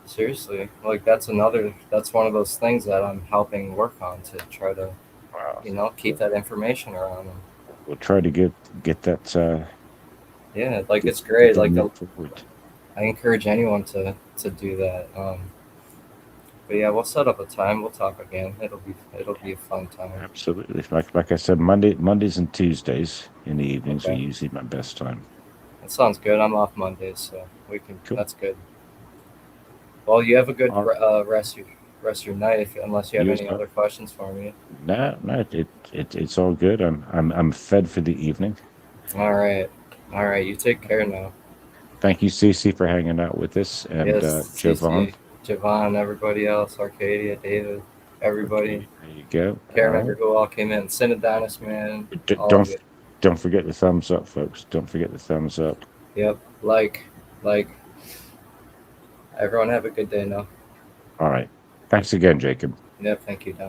Seriously, like that's one of those things that I'm helping work on to try to wow, keep that information around them. we'll try to get that Yeah, like get it's get great. that Like moved forward. I encourage anyone to do that. But yeah, we'll set up a time. We'll talk again. It'll be a fun time. Absolutely. Like I said, Mondays and Tuesdays in the evenings are Okay, usually my best time. that sounds good. I'm off Mondays, so we can. Cool. That's good. Well, you have a good All right. rest your night. Unless you have You as any well. other questions for me. No, no, it's all good. I'm fed for the evening. All right, all right. You take care now. Thank you, Cece, for hanging out with us, and Yes, Jovan. Cece, Javon, everybody else, Arcadia, David, everybody. Okay, there you go. Can't All remember right. who all came in. Cinedonis, man, all of Don't you. don't forget the thumbs up, folks. Don't forget the thumbs up. Yep. Like. Everyone have a good day now. All right. Thanks again, Jacob. Yep. Thank you, Don.